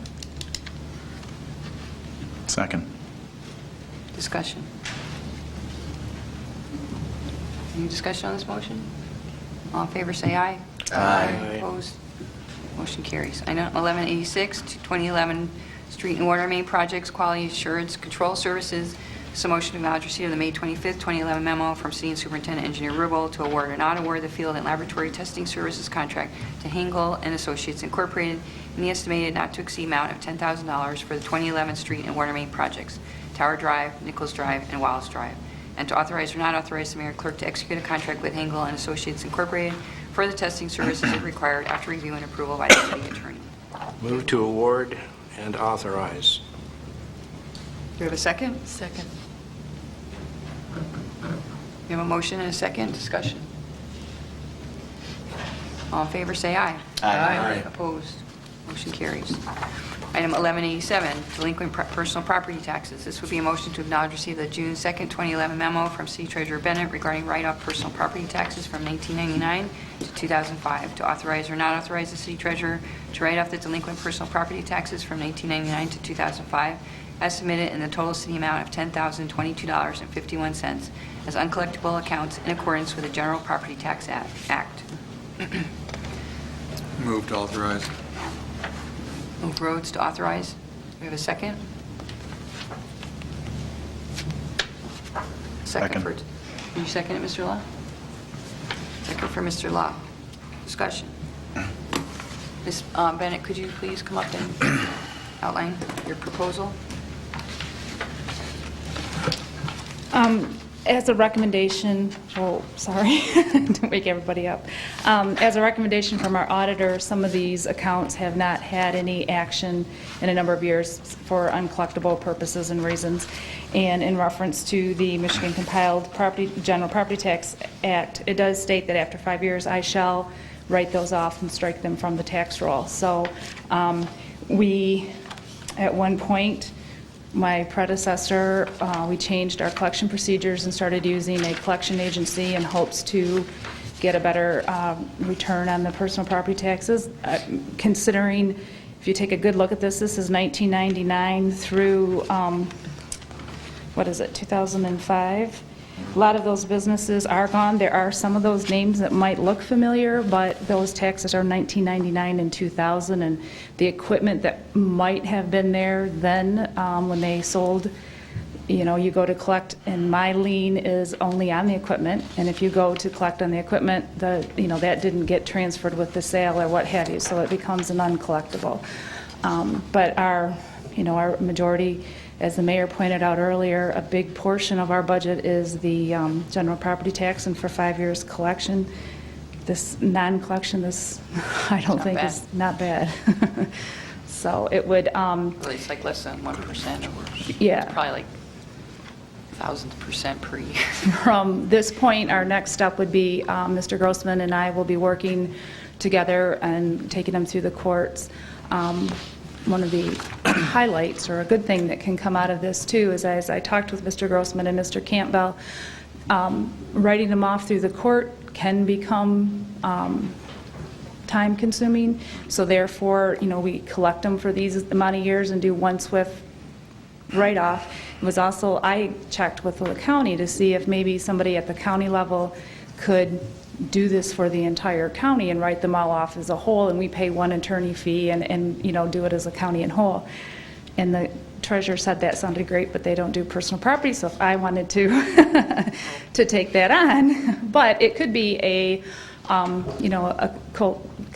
Second. Discussion. Any discussion on this motion? All in favor, say aye. Aye. Opposed? Motion carries. Item 1186, 2011 Street and Water Main Projects Quality Assurance Control Services. This is a motion to acknowledge receipt of the May 25th, 2011 memo from City and Superintendent Engineer Rubel to award or not award the field and laboratory testing services contract to Hengel and Associates Incorporated in the estimated not to exceed amount of $10,000 for the 2011 street and water main projects, Tower Drive, Nichols Drive, and Wallace Drive, and to authorize or not authorize the mayor clerk to execute a contract with Hengel and Associates Incorporated for the testing services if required after review and approval by the city attorney. Move to award and authorize. Do we have a second? Second. We have a motion and a second. Discussion. All in favor, say aye. Aye. Opposed? Motion carries. Item 1187, delinquent personal property taxes. This would be a motion to acknowledge receipt of the June 2nd, 2011 memo from City Treasurer Bennett regarding write-off personal property taxes from 1999 to 2005, to authorize or not authorize the City Treasurer to write off the delinquent personal property taxes from 1999 to 2005, as submitted in the total city amount of $10,022.51 as uncollectible accounts in accordance with the General Property Tax Act. Move to authorize. Move Rhodes to authorize. Do we have a second? Second. Can you second it, Mr. Law? Second for Mr. Law. Discussion. Ms. Bennett, could you please come up and outline your proposal? As a recommendation, to wake everybody up. As a recommendation from our auditor, some of these accounts have not had any action in a number of years for uncollectible purposes and reasons. And in reference to the Michigan compiled General Property Tax Act, it does state that after 5 years, I shall write those off and strike them from the tax roll. So we, at one point, my predecessor, we changed our collection procedures and started using a collection agency in hopes to get a better return on the personal property taxes. Considering, if you take a good look at this is 1999 through, 2005. A lot of those businesses are gone. There are some of those names that might look familiar, but those taxes are 1999 and 2000, and the equipment that might have been there then when they sold, you go to collect, and my lien is only on the equipment, and if you go to collect on the equipment, that didn't get transferred with the sale or what have you, so it becomes an uncollectible. But our majority, as the mayor pointed out earlier, a big portion of our budget is the general property tax, and for 5 years collection. This non-collection, I don't think is not bad. So it would... Really, it's like less than 1%. Yeah. It's probably like 1,000% per year. From this point, our next step would be Mr. Grossman and I will be working together and taking them through the courts. One of the highlights, or a good thing that can come out of this too, is as I talked with Mr. Grossman and Mr. Campbell, writing them off through the court can become time consuming. So therefore, we collect them for these amount of years and do one swift write-off. It was also, I checked with the county to see if maybe somebody at the county level could do this for the entire county and write them all off as a whole, and we pay one attorney fee and do it as a county in whole. And the treasurer said that sounded great, but they don't do personal property, so if I wanted to to take that on, but it could be a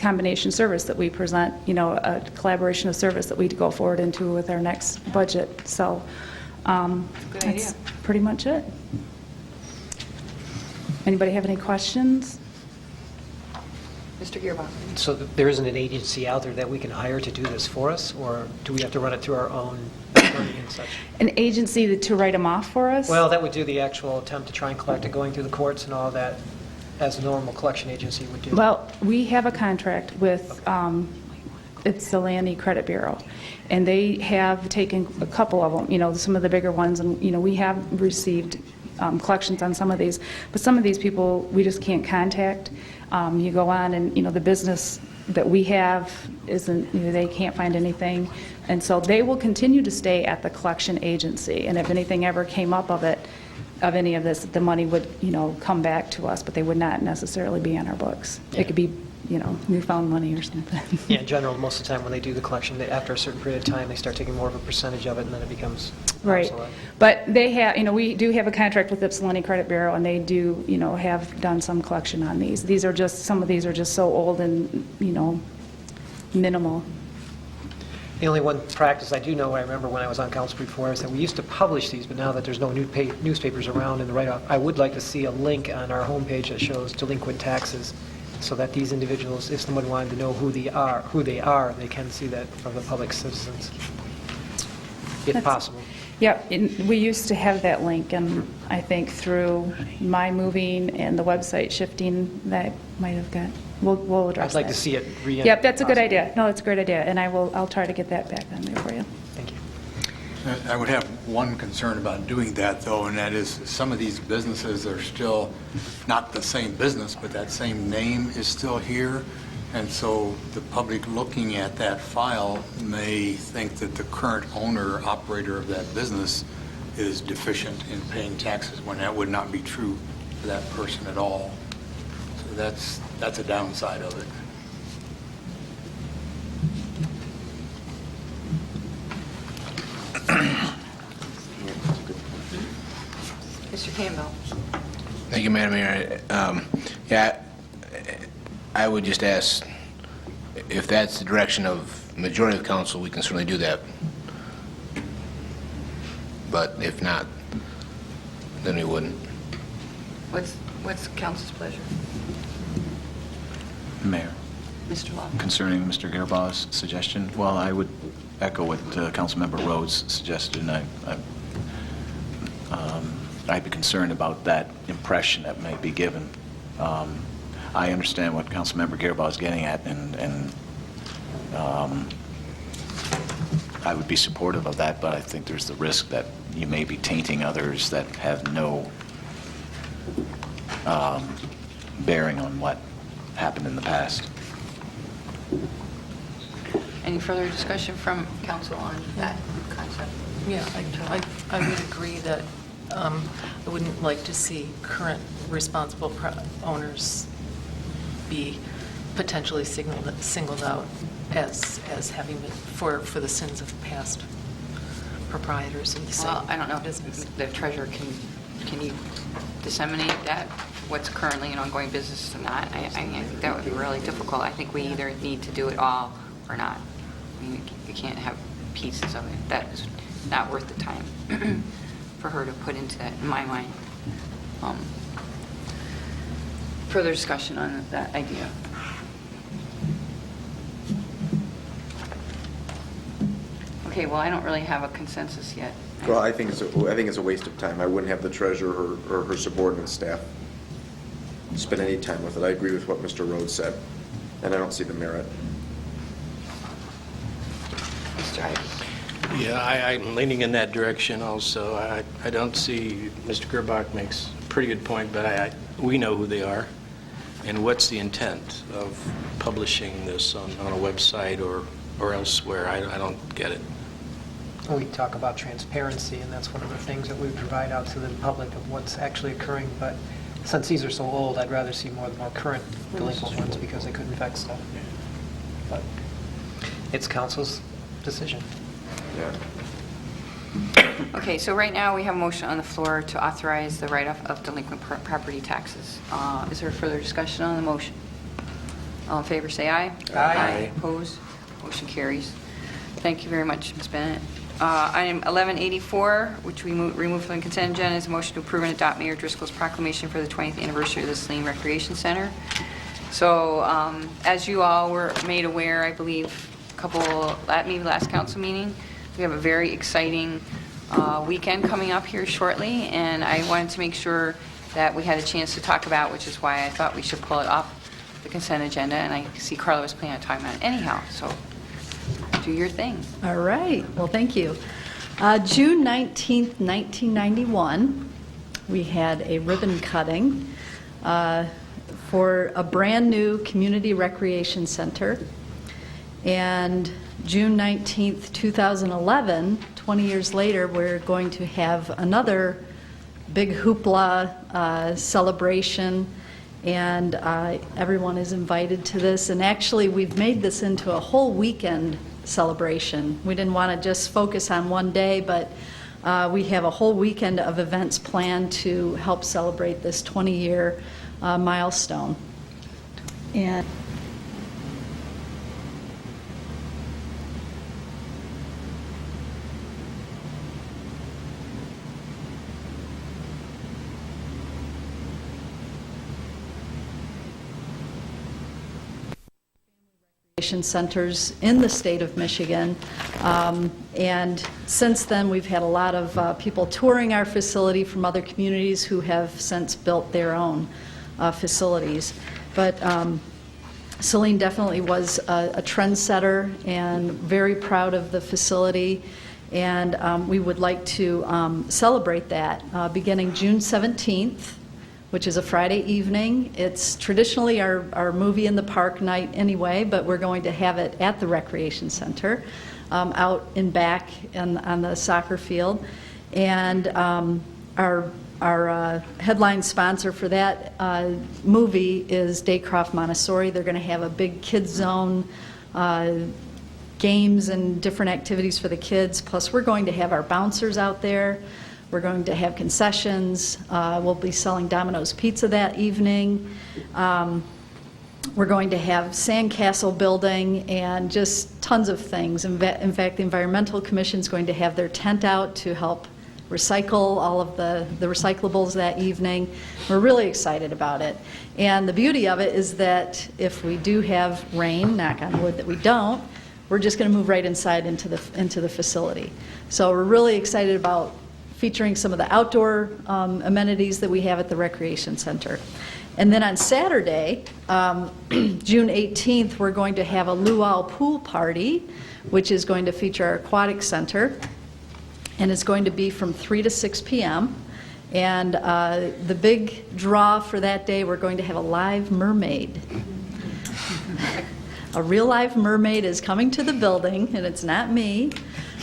combination service that we present, a collaboration of service that we go forward into with our next budget. So that's pretty much it. Anybody have any questions? Mr. Gearbox. So there isn't an agency out there that we can hire to do this for us, or do we have to run it through our own attorney and such? An agency to write them off for us? Well, that would do the actual attempt to try and collect it, going through the courts and all that, as a normal collection agency would do. Well, we have a contract with, it's the Saline Credit Bureau, and they have taken a couple of them, some of the bigger ones, and, we have received collections on some of these, but some of these people we just can't contact. You go on and, the business that we have isn't, they can't find anything, and so they will continue to stay at the collection agency, and if anything ever came up of any of this, the money would, come back to us, but they would not necessarily be on our books. Yeah. It could be, newfound money or something. Yeah, in general, most of the time when they do the collection, after a certain period of time, they start taking more of a percentage of it, and then it becomes Right. obsolete. But they have, we do have a contract with the Saline Credit Bureau, and they do, have done some collection on these. Some of these are just so old and, minimal. The only one practice I do know, I remember when I was on council before, is that we used to publish these, but now that there's no newspapers around in the write-off, I would like to see a link on our homepage that shows delinquent taxes, so that these individuals, if someone wanted to know who they are, they can see that from the public citizens, if possible. Yep, and we used to have that link, and I think through my moving and the website shifting, that might have got, we'll address I'd like that. to see it re- Yep, that's a good possible. idea. No, it's a great idea, and I'll try to get that back on there for you. Thank you. I would have one concern about doing that, though, and that is some of these businesses are still not the same business, but that same name is still here. And so the public looking at that file may think that the current owner, operator of that business is deficient in paying taxes, when that would not be true for that person at all. So that's a downside of it. Mr. Campbell. Thank you, Madam Mayor. I would just ask, if that's the direction of majority of the council, we can certainly do that. But if not, then we wouldn't. What's council's pleasure? Mayor, Mr. Law. concerning Mr. Gearbaugh's suggestion, well, I would echo what Councilmember Rhodes suggested, and I'd be concerned about that impression that may be given. I understand what Councilmember Gearbaugh is getting at, and I would be supportive of that, but I think there's the risk that you may be tainting others that have no bearing on what happened in the past. Any further discussion from council on that concept? Yeah, I would agree that I wouldn't like to see current responsible owners be potentially singled out as having been for the sins of past proprietors of the same Well, I don't know if business. the treasurer can you disseminate that, what's currently an ongoing business or not? I think that would be really difficult. I think we either need to do it all or not. I mean, you can't have pieces of it. That is not worth the time for her to put into that, in my mind. Further discussion on that idea. Okay, well, I don't really have a consensus yet. Well, I think it's a waste of time. I wouldn't have the treasurer or her subordinate staff spend any time with it. I agree with what Mr. Rhodes said, and I don't see the merit. Mr. Ivey. Yeah, I'm leaning in that direction also. I don't see, Mr. Gearbach makes a pretty good point, but we know who they are. And what's the intent of publishing this on a website or elsewhere? I don't get it. We talk about transparency, and that's one of the things that we provide out to the public of what's actually occurring. But since these are so old, I'd rather see more current delinquent ones because they could infect stuff. But it's council's decision. Yeah. Okay, so right now we have a motion on the floor to authorize the write-off of delinquent property taxes. Is there further discussion on the motion? All in favor, say aye. Aye. Opposed? Motion carries. Thank you very much, Ms. Bennett. Item 1184, which we removed from the consent agenda, is a motion to approve and adopt Mayor Driscoll's proclamation for the 20th anniversary of the Saline Recreation Center. So, as you all were made aware, I believe, maybe last council meeting, we have a very exciting weekend coming up here shortly, and I wanted to make sure that we had a chance to talk about, which is why I thought we should pull it off the consent agenda, and I see Carla was planning on talking about it anyhow, so do your thing. All right. Well, thank you. June 19th, 1991, we had a ribbon cutting for a brand new community recreation center. And June 19th, 2011, 20 years later, we're going to have another big hoopla celebration, and everyone is invited to this. And actually, we've made this into a whole weekend celebration. We didn't want to just focus on one day, but we have a whole weekend of events planned to help celebrate this 20-year milestone. And centers in the state of Michigan. And since then, we've had a lot of people touring our facility from other communities who have since built their own facilities. But Saline definitely was a trendsetter and very proud of the facility. And we would like to celebrate that beginning June 17th, which is a Friday evening. It's traditionally our movie in the park night anyway, but we're going to have it at the Recreation Center, out in back on the soccer field. And our headline sponsor for that movie is Daycroft Montessori. They're going to have a big kids zone, games and different activities for the kids. Plus, we're going to have our bouncers out there. We're going to have concessions. We'll be selling Domino's Pizza that evening. We're going to have sandcastle building and just tons of things. In fact, the Environmental Commission is going to have their tent out to help recycle all of the recyclables that evening. We're really excited about it. And the beauty of it is that if we do have rain, knock on wood that we don't, we're just going to move right inside into the facility. So we're really excited about featuring some of the outdoor amenities that we have at the Recreation Center. And then on Saturday, June 18th, we're going to have a luau pool party, which is going to feature our aquatic center, and it's going to be from 3 to 6 p.m. And the big draw for that day, we're going to have a live mermaid. A real live mermaid is coming to the building, and it's not me.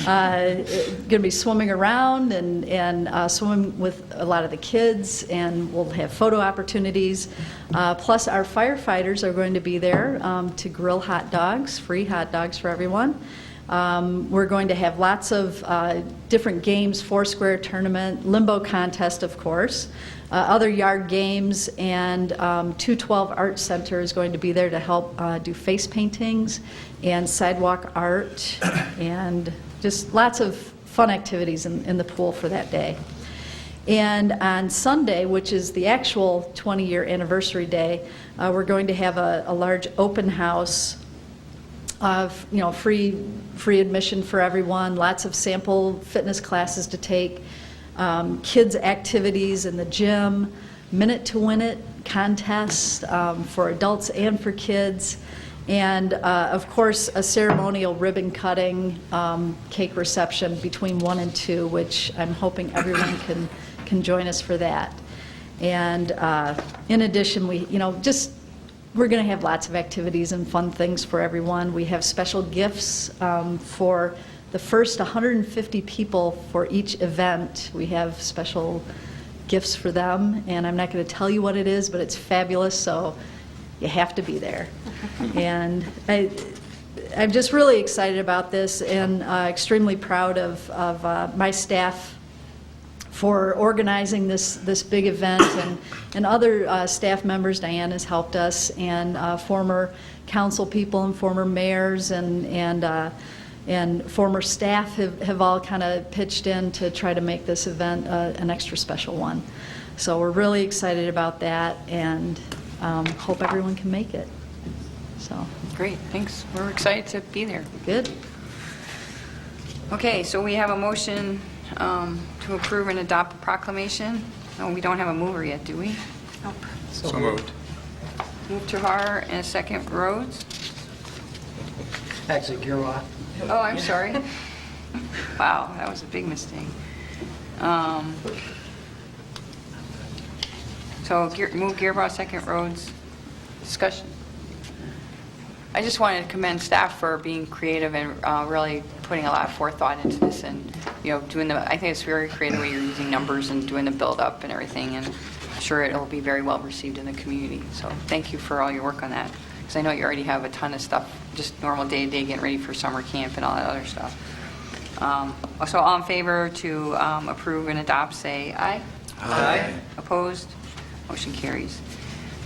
Going to be swimming around and swimming with a lot of the kids, and we'll have photo opportunities. Plus, our firefighters are going to be there to grill hot dogs, free hot dogs for everyone. We're going to have lots of different games, Foursquare tournament, limbo contest, of course, other yard games, and 212 Art Center is going to be there to help do face paintings and sidewalk art, and just lots of fun activities in the pool for that day. And on Sunday, which is the actual 20-year anniversary day, we're going to have a large open house of free admission for everyone, lots of sample fitness classes to take, kids activities in the gym, minute to win it contests for adults and for kids, and of course a ceremonial ribbon cutting, cake reception between 1 and 2, which I'm hoping everyone can join us for that. And in addition, we're going to have lots of activities and fun things for everyone. We have special gifts for the first 150 people for each event. We have special gifts for them, and I'm not going to tell you what it is, but it's fabulous, so you have to be there. And I'm just really excited about this, and extremely proud of my staff for organizing this big event, and other staff members. Diane has helped us, and former council people and former mayors and former staff have all kind of pitched in to try to make this event an extra special one. So we're really excited about that, and hope everyone can make it. So Great, thanks. We're excited to be there. good. Okay, so we have a motion to approve and adopt a proclamation. No, we don't have a mover yet, do we? Nope. So moved. Move Tahar and a second Rhodes. Actually, Girwa. Oh, I'm sorry. Wow, that was a big mistake. So move Gearbox, second Rhodes. Discussion. I just wanted to commend staff for being creative and really putting a lot of forethought into this, and doing I think it's very creative way you're using numbers and doing the build-up and everything, and I'm sure it'll be very well received in the community. So thank you for all your work on that, because I know you already have a ton of stuff, just normal day-to-day getting ready for summer camp and all that other stuff. So all in favor to approve and adopt, say aye. Aye. Opposed? Motion carries.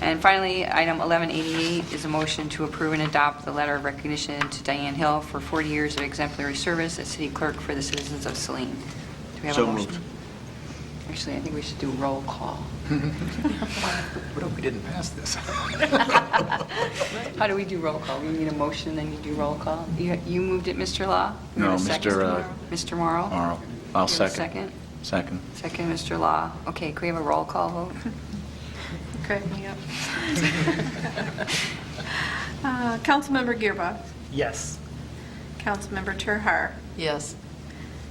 And finally, item 1188 is a motion to approve and adopt the letter of recognition to Diane Hill for 40 years of exemplary service as city clerk for the citizens of Saline. Do we have So a motion? moved. Actually, I think we should do roll call. What if we didn't pass this? How do we do roll call? We need a motion, then you do roll call. You moved it, Mr. Law? We No, have a second? Mr. Morrow? I'll You have a second. Second? Second. Second, Mr. Law. Okay, can we have a roll call vote? Crack me up. Councilmember Gearbox. Yes. Councilmember Terhar. Yes.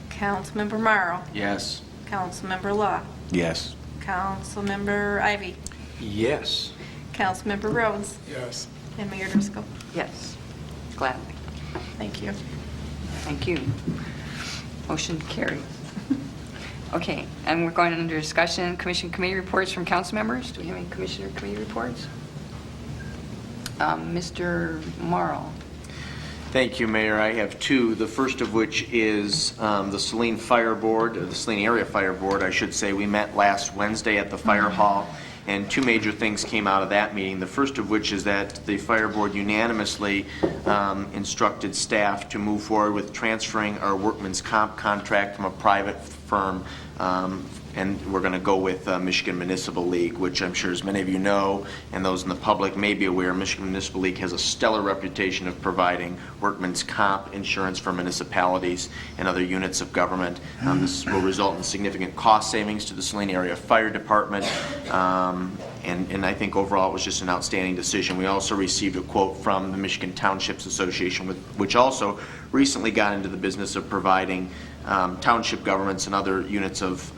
Councilmember Morrow. Yes. Councilmember Law. Yes. Councilmember Ivy. Yes. Councilmember Rhodes. Yes. And Mayor Driscoll. Yes. Gladly. Thank you. Thank you. Motion carried. Okay, and we're going under discussion, commission committee reports from council members. Do we have any commissioner committee reports? Mr. Morrow. Thank you, Mayor. I have two. The first of which is the Saline Fire Board, or the Saline Area Fire Board, I should say. We met last Wednesday at the fire hall, and two major things came out of that meeting. The first of which is that the fire board unanimously instructed staff to move forward with transferring our workman's comp contract from a private firm, and we're going to go with Michigan Municipal League, which I'm sure as many of you know, and those in the public may be aware, Michigan Municipal League has a stellar reputation of providing workman's comp insurance for municipalities and other units of government. This will result in significant cost savings to the Saline Area Fire Department, and I think overall it was just an outstanding decision. We also received a quote from the Michigan Townships Association, which also recently got into the business of providing township governments and other units of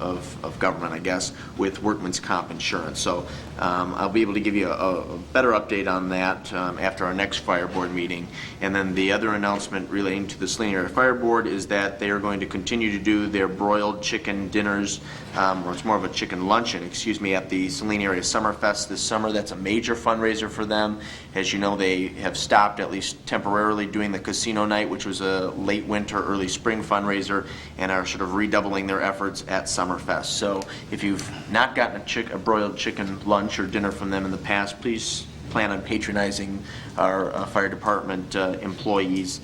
government, I guess, with workman's comp insurance. So I'll be able to give you a better update on that after our next fire board meeting. And then the other announcement relating to the Saline Area Fire Board is that they are going to continue to do their broiled chicken dinners, or it's more of a chicken luncheon, excuse me, at the Saline Area Summerfest this summer. That's a major fundraiser for them. As you know, they have stopped, at least temporarily, doing the casino night, which was a late winter, early spring fundraiser, and are sort of redoubling their efforts at Summerfest. So if you've not gotten a broiled chicken lunch or dinner from them in the past, please plan on patronizing our fire department employees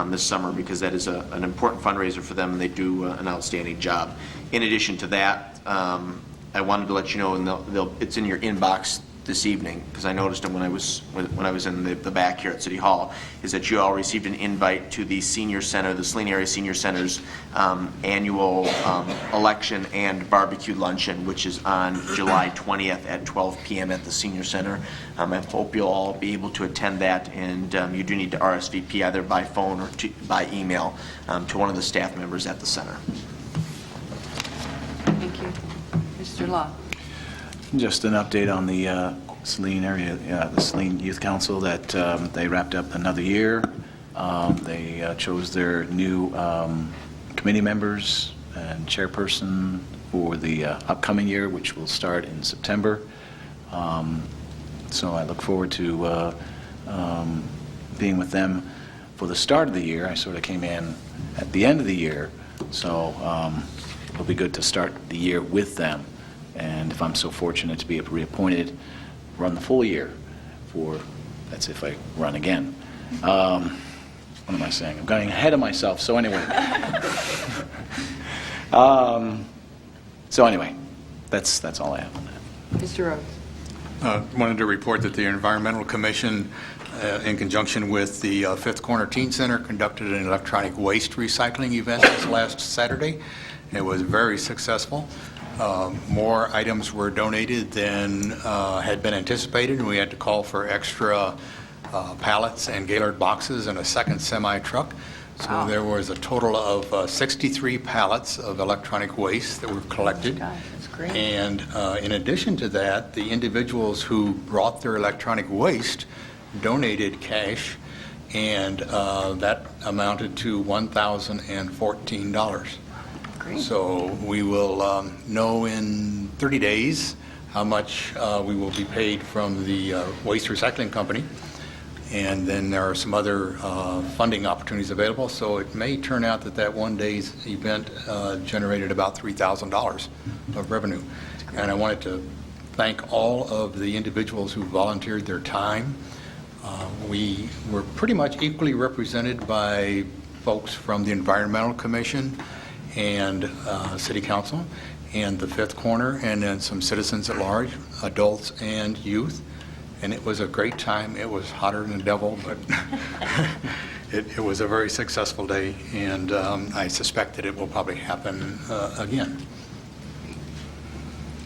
this summer, because that is an important fundraiser for them, and they do an outstanding job. In addition to that, I wanted to let you know, and it's in your inbox this evening, because I noticed it when I was in the back here at City Hall, is that you all received an invite to the Senior Center, the Saline Area Senior Center's annual election and barbecue luncheon, which is on July 20th at 12 p.m. at the Senior Center. I hope you'll all be able to attend that, and you do need to RSVP either by phone or by email to one of the staff members at the center. Thank you. Mr. Law. Just an update on the Saline area, the Saline Youth Council, that they wrapped up another year. They chose their new committee members and chairperson for the upcoming year, which will start in September. So I look forward to being with them for the start of the year. I sort of came in at the end of the year, so it'll be good to start the year with them. And if I'm so fortunate to be reappointed, run the full year that's if I run again. What am I saying? I'm getting ahead of myself. So anyway. That's all I have on that. Mr. Rhodes. Wanted to report that the Environmental Commission, in conjunction with the Fifth Corner Teen Center, conducted an electronic waste recycling event this last Saturday. It was very successful. More items were donated than had been anticipated, and we had to call for extra pallets and Gaylord boxes and a second semi-truck. So there was a total of 63 pallets of electronic waste that were collected. That's great. And in addition to that, the individuals who brought their electronic waste donated cash, and that amounted to $1,014. Great. So we will know in 30 days how much we will be paid from the waste recycling company. And then there are some other funding opportunities available. So it may turn out that one day's event generated about $3,000 of revenue. And I wanted to thank all of the individuals who volunteered their time. We were pretty much equally represented by folks from the Environmental Commission and City Council and the Fifth Corner, and then some citizens at large, adults and youth. And it was a great time. It was hotter than the devil, but it was a very successful day, and I suspect that it will probably happen again.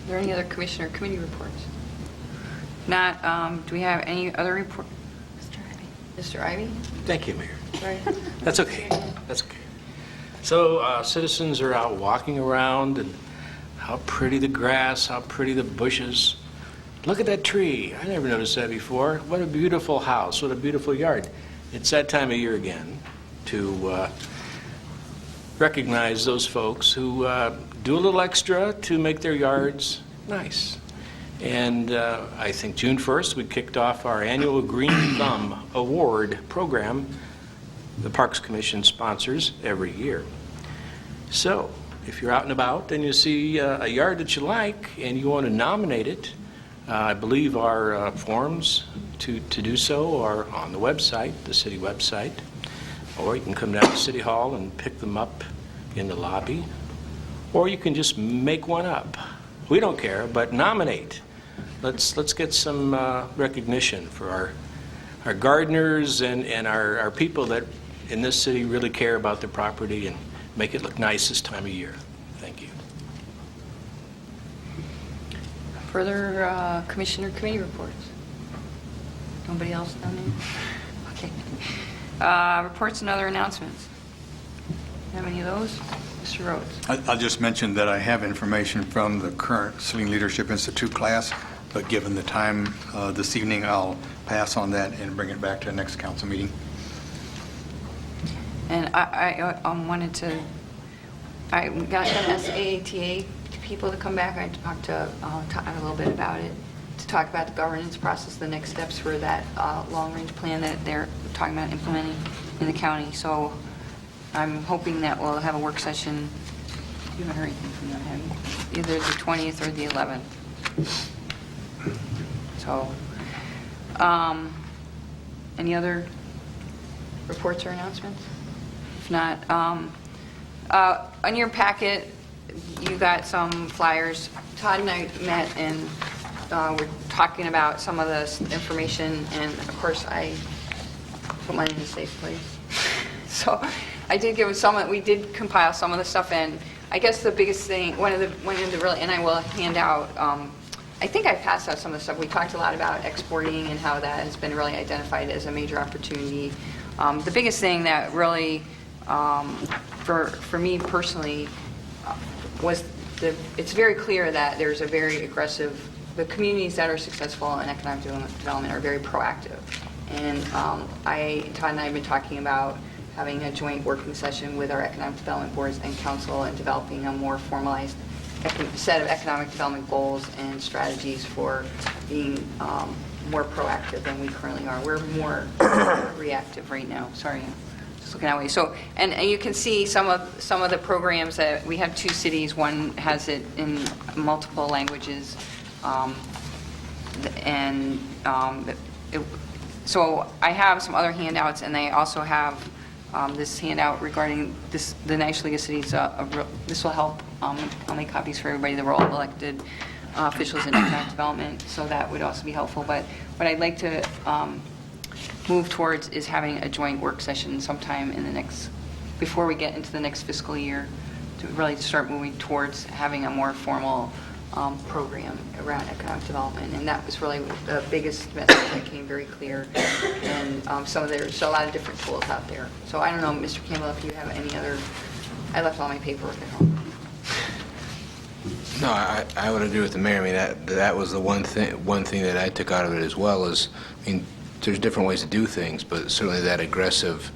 Are there any other commissioner committee reports? If not, do we have any other report? Mr. Ivy? Thank you, Mayor. Sorry. That's okay. That's okay. So citizens are out walking around, and how pretty the grass, how pretty the bushes. Look at that tree. I never noticed that before. What a beautiful house. What a beautiful yard. It's that time of year again to recognize those folks who do a little extra to make their yards nice. And I think June 1st, we kicked off our annual Green Thumb Award program the Parks Commission sponsors every year. So if you're out and about and you see a yard that you like and you want to nominate it, I believe our forms to do so are on the website, the city website, or you can come down to City Hall and pick them up in the lobby, or you can just make one up. We don't care, but nominate. Let's get some recognition for our gardeners and our people that in this city really care about their property and make it look nice this time of year. Thank you. Further commissioner committee reports? Nobody else down there? Okay. Reports and other announcements. Have any of those? Mr. Rhodes. I'll just mention that I have information from the current Saline Leadership Institute class, but given the time this evening, I'll pass on that and bring it back to the next council meeting. And I wanted to, I got an SAATA people to come back. I talked to talk a little bit about it, to talk about the governance process, the next steps for that long-range plan that they're talking about implementing in the county. So I'm hoping that we'll have a work session. You haven't heard anything from them, have you? Either the 20th or the 11th. So, any other reports or announcements? If not, on your packet, you got some flyers. Todd and I met and we're talking about some of the information, and of course I put mine in a safe place. So I did give some, we did compile some of the stuff, and I guess the biggest thing, one of the really, and I will hand out, I think I passed out some of the stuff. We talked a lot about exporting and how that has been really identified as a major opportunity. The biggest thing that really, for me personally, was it's very clear that there's a very aggressive, the communities that are successful in economic development are very proactive. And Todd and I have been talking about having a joint working session with our economic development boards and council and developing a more formalized set of economic development goals and strategies for being more proactive than we currently are. We're more reactive right now. Sorry. just looking that way. So, and you can see some of the programs that we have. 2 cities. One has it in multiple languages, so I have some other handouts, and I also have this handout regarding this, the National League of Cities. This will help. I'll make copies for everybody. The role of elected officials in economic development, so that would also be helpful. But what I'd like to move towards is having a joint work session sometime in the next, before we get into the next fiscal year, to really start moving towards having a more formal program around economic development. And that was really the biggest message that came very clear. And there's a lot of different tools out there. So I don't know, Mr. Campbell, if you have any other, I left all my paperwork at home. No, I would agree with the mayor. I mean, that was the one thing that I took out of it as well is, I mean, there's different ways to do things, but certainly that aggressive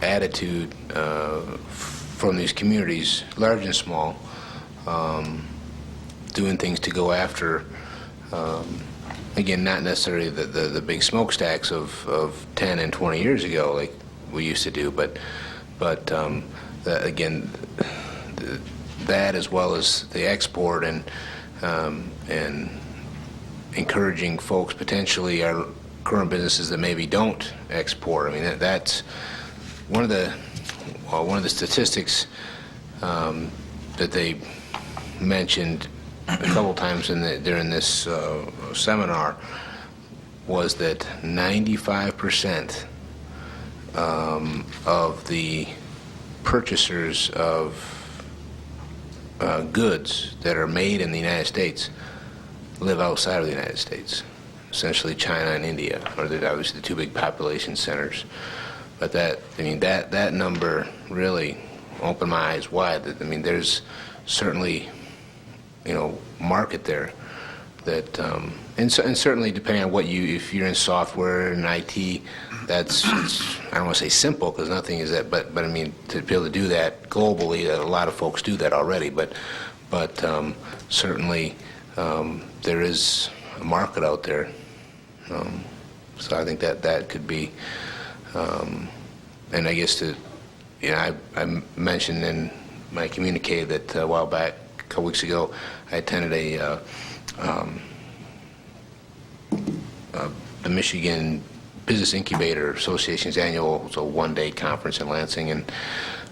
attitude from these communities, large and small, doing things to go after, again, not necessarily the big smokestacks of 10 and 20 years ago like we used to do, but again, that as well as the export and encouraging folks, potentially our current businesses that maybe don't export. I mean, that's one of the statistics that they mentioned a couple times during this seminar was that 95% of the purchasers of goods that are made in the United States live outside of the United States, essentially China and India are obviously the 2 big population centers. But that number really opened my eyes wide. I mean, there's certainly, market there that, and certainly depending on if you're in software and IT, it's, I don't want to say simple because nothing is that, but I mean, to be able to do that globally, a lot of folks do that already, but certainly there is a market out there. So I think that could be, and I guess I mentioned in my communique that a while back, a couple weeks ago, I attended the Michigan Business Incubator Association's annual one-day conference in Lansing, and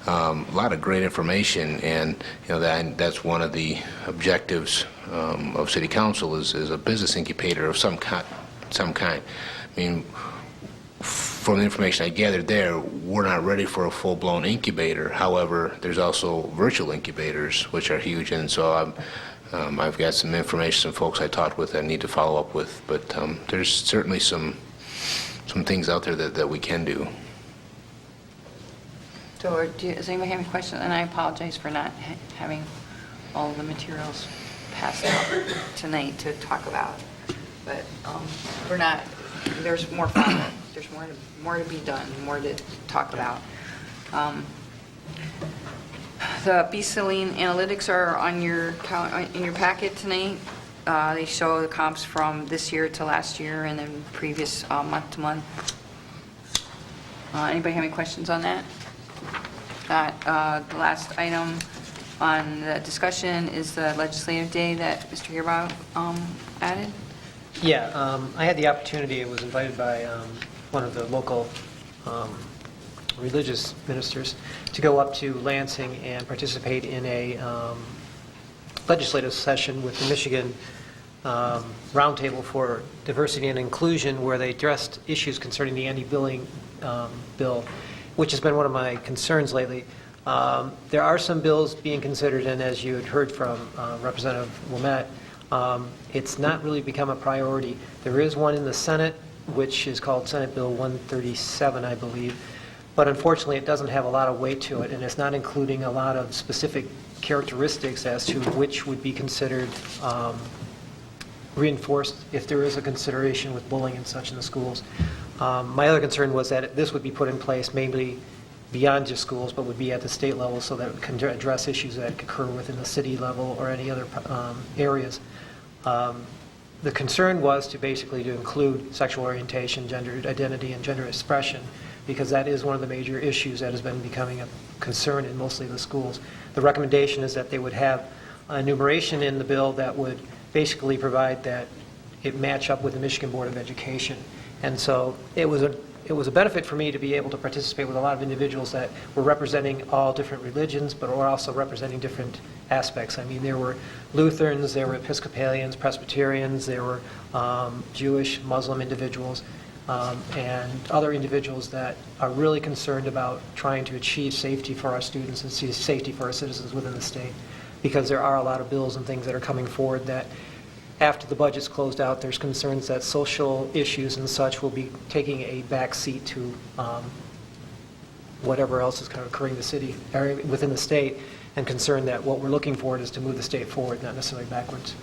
a lot of great information. And that's one of the objectives of City Council is a business incubator of some kind. I mean, from the information I gathered there, we're not ready for a full-blown incubator. However, there's also virtual incubators, which are huge, and so I've got some information, some folks I talked with I need to follow up with, but there's certainly some things out there that we can do. So does anybody have any questions? And I apologize for not having all the materials passed out tonight to talk about. But there's more follow-up. There's more to be done, more to talk about. The B-Saline analytics are in your packet tonight. They show the comps from this year to last year and then previous month to month. Anybody have any questions on that? The last item on the discussion is the legislative day that Mr. Herbaugh added. Yeah, I had the opportunity, I was invited by one of the local religious ministers to go up to Lansing and participate in a legislative session with the Michigan Roundtable for Diversity and Inclusion, where they addressed issues concerning the anti-bullying bill, which has been one of my concerns lately. There are some bills being considered, and as you had heard from Representative Wilmette, it's not really become a priority. There is one in the Senate, which is called Senate Bill 137, I believe, but unfortunately it doesn't have a lot of weight to it, and it's not including a lot of specific characteristics as to which would be considered reinforced if there is a consideration with bullying and such in the schools. My other concern was that this would be put in place mainly beyond just schools, but would be at the state level so that it can address issues that occur within the city level or any other areas. The concern was to basically include sexual orientation, gender identity, and gender expression, because that is one of the major issues that has been becoming a concern in mostly the schools. The recommendation is that they would have enumeration in the bill that would basically provide that it match up with the Michigan Board of Education. And so it was a benefit for me to be able to participate with a lot of individuals that were representing all different religions, but were also representing different aspects. I mean, there were Lutherans, there were Episcopalians, Presbyterians, there were Jewish, Muslim individuals, and other individuals that are really concerned about trying to achieve safety for our students and safety for our citizens within the state. Because there are a lot of bills and things that are coming forward that after the budget's closed out, there's concerns that social issues and such will be taking a back seat to whatever else is kind of occurring in the city, or within the state, and concerned that what we're looking for is to move the state forward, not necessarily backwards.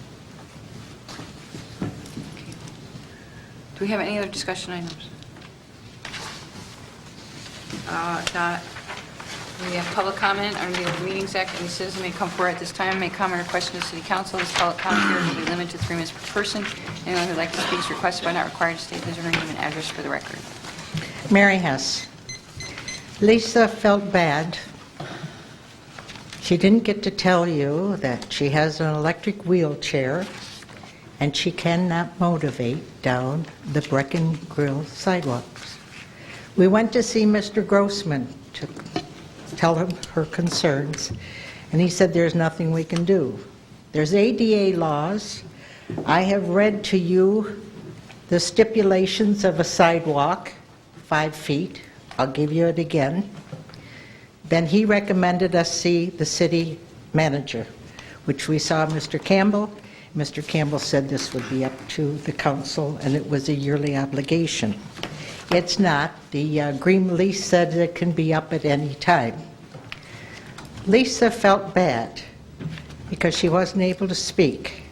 Do we have any other discussion items? If not, we have public comment under the Open Meetings Act. Any citizen may come forward at this time, may comment or question to City Council. This public comment period will be limited to 3 minutes per person. Anyone who would like to speak is requested but not required to state his or her name and address for the record. Mary Hess. Lisa felt bad. She didn't get to tell you that she has an electric wheelchair and she cannot motivate down the Brick and Grill sidewalks. We went to see Mr. Grossman to tell him her concerns, and he said there's nothing we can do. There's ADA laws. I have read to you the stipulations of a sidewalk, 5 feet. I'll give you it again. Then he recommended us see the city manager, which we saw Mr. Campbell. Mr. Campbell said this would be up to the council and it was a yearly obligation. It's not. The green lease said it can be up at any time. Lisa felt bad because she wasn't able to speak.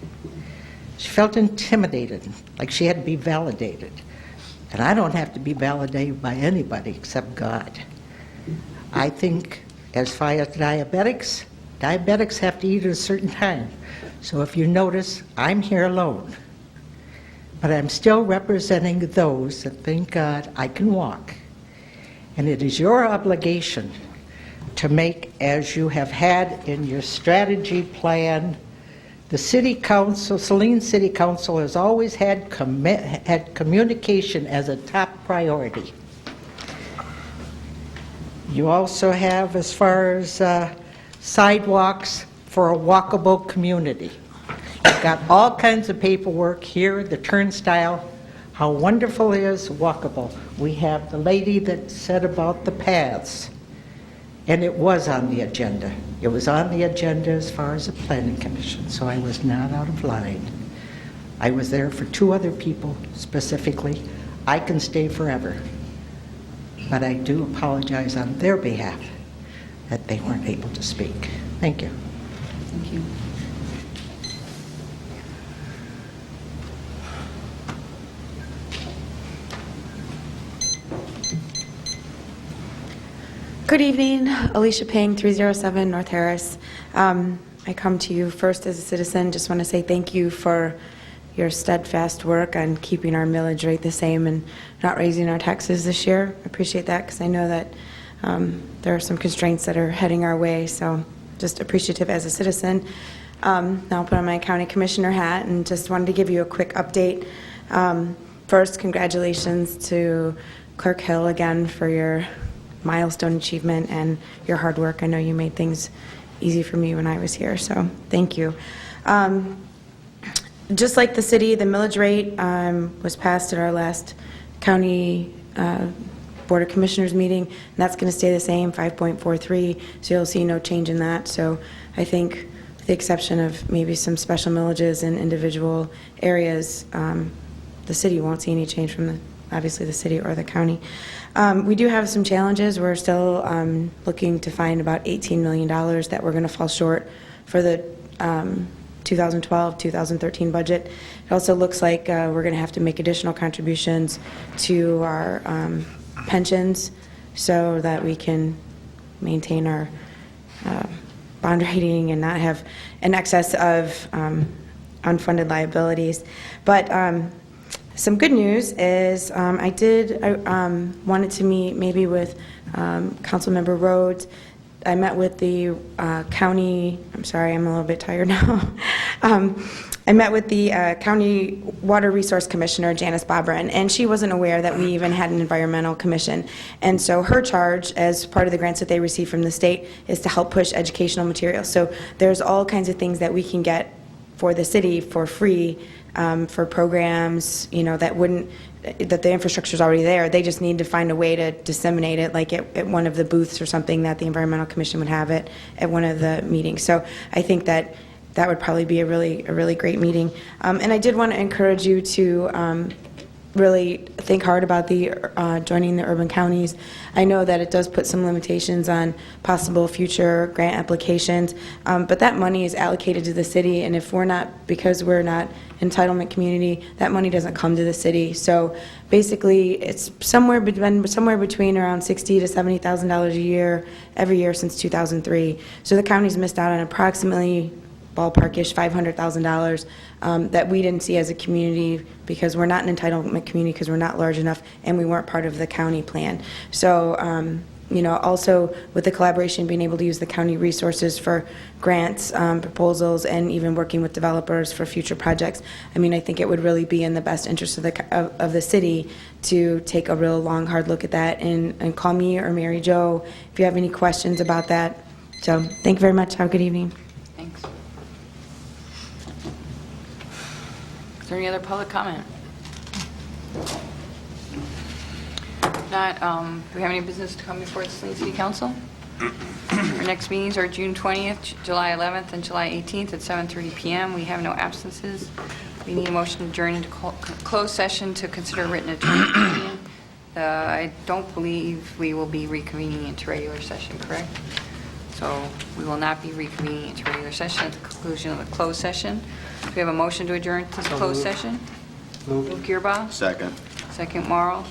She felt intimidated, like she had to be validated. And I don't have to be validated by anybody except God. I think as far as diabetics have to eat at a certain time. So if you notice, I'm here alone. But I'm still representing those that thank God I can walk. And it is your obligation to make, as you have had in your strategy plan, the City Council, Saline City Council has always had communication as a top priority. You also have, as far as sidewalks for a walkable community. You've got all kinds of paperwork here, the turnstile, how wonderful it is walkable. We have the lady that said about the paths, and it was on the agenda. It was on the agenda as far as the Planning Commission, so I was not out of line. I was there for 2 other people specifically. I can stay forever, but I do apologize on their behalf that they weren't able to speak. Thank you. Thank you. Good evening, Alicia Pang, 307 North Harris. I come to you first as a citizen. Just want to say thank you for your steadfast work on keeping our millage rate the same and not raising our taxes this year. I appreciate that because I know that there are some constraints that are heading our way, so just appreciative as a citizen. Now I'll put on my county commissioner hat and just wanted to give you a quick update. First, congratulations to Clerk Hill again for your milestone achievement and your hard work. I know you made things easy for me when I was here, so thank you. Just like the city, the millage rate was passed at our last county Board of Commissioners meeting, and that's going to stay the same, 5.43, so you'll see no change in that. So I think with the exception of maybe some special millages in individual areas, the city won't see any change from obviously the city or the county. We do have some challenges. We're still looking to find about $18 million that we're going to fall short for the 2012-2013 budget. It also looks like we're going to have to make additional contributions to our pensions so that we can maintain our bond rating and not have an excess of unfunded liabilities. But Some good news is I wanted to meet maybe with Councilmember Rhodes. I met with the county, I'm sorry, I'm a little bit tired now. I met with the County Water Resource Commissioner, Janice Bobrin, and she wasn't aware that we even had an environmental commission. And so her charge, as part of the grants that they receive from the state, is to help push educational materials. So there's all kinds of things that we can get for the city for free, for programs, that the infrastructure is already there. They just need to find a way to disseminate it, like at one of the booths or something that the Environmental Commission would have it at one of the meetings. So I think that would probably be a really great meeting. And I did want to encourage you to really think hard about joining the urban counties. I know that it does put some limitations on possible future grant applications, but that money is allocated to the city, and if because we're not entitlement community, that money doesn't come to the city. So basically, it's somewhere between around $60,000 to $70,000 a year, every year since 2003. So the county's missed out on approximately ballparkish $500,000 that we didn't see as a community because we're not an entitlement community, because we're not large enough, and we weren't part of the county plan. So, also with the collaboration, being able to use the county resources for grants, proposals, and even working with developers for future projects, I think it would really be in the best interest of the city to take a real long, hard look at that and call me or Mary Jo if you have any questions about that. So, thank you very much. Have a good evening. Thanks. Is there any other public comment? If not, do we have any business to come before the Saline City Council? Our next meetings are June 20th, July 11th, and July 18th at 7:30 p.m. We have no absences. We need a motion to adjourn into closed session to consider written attorney opinion. I don't believe we will be reconvening into regular session, correct? So we will not be reconvening into regular session at the conclusion of the closed session. Do we have a motion to adjourn to the closed session? Move. Gearba. Second. Second, Morrow.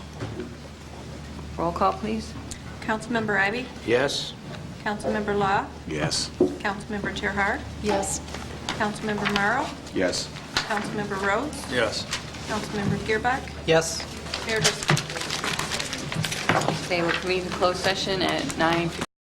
Roll call, please. Councilmember Ivy? Yes? Councilmember Law? Yes. Councilmember Terhart? Yes. Councilmember Morrow? Yes. Councilmember Rhodes? Yes. Councilmember Gearbach? Yes. Mayor Driscoll? Okay, we'll convene the closed session at 9:15.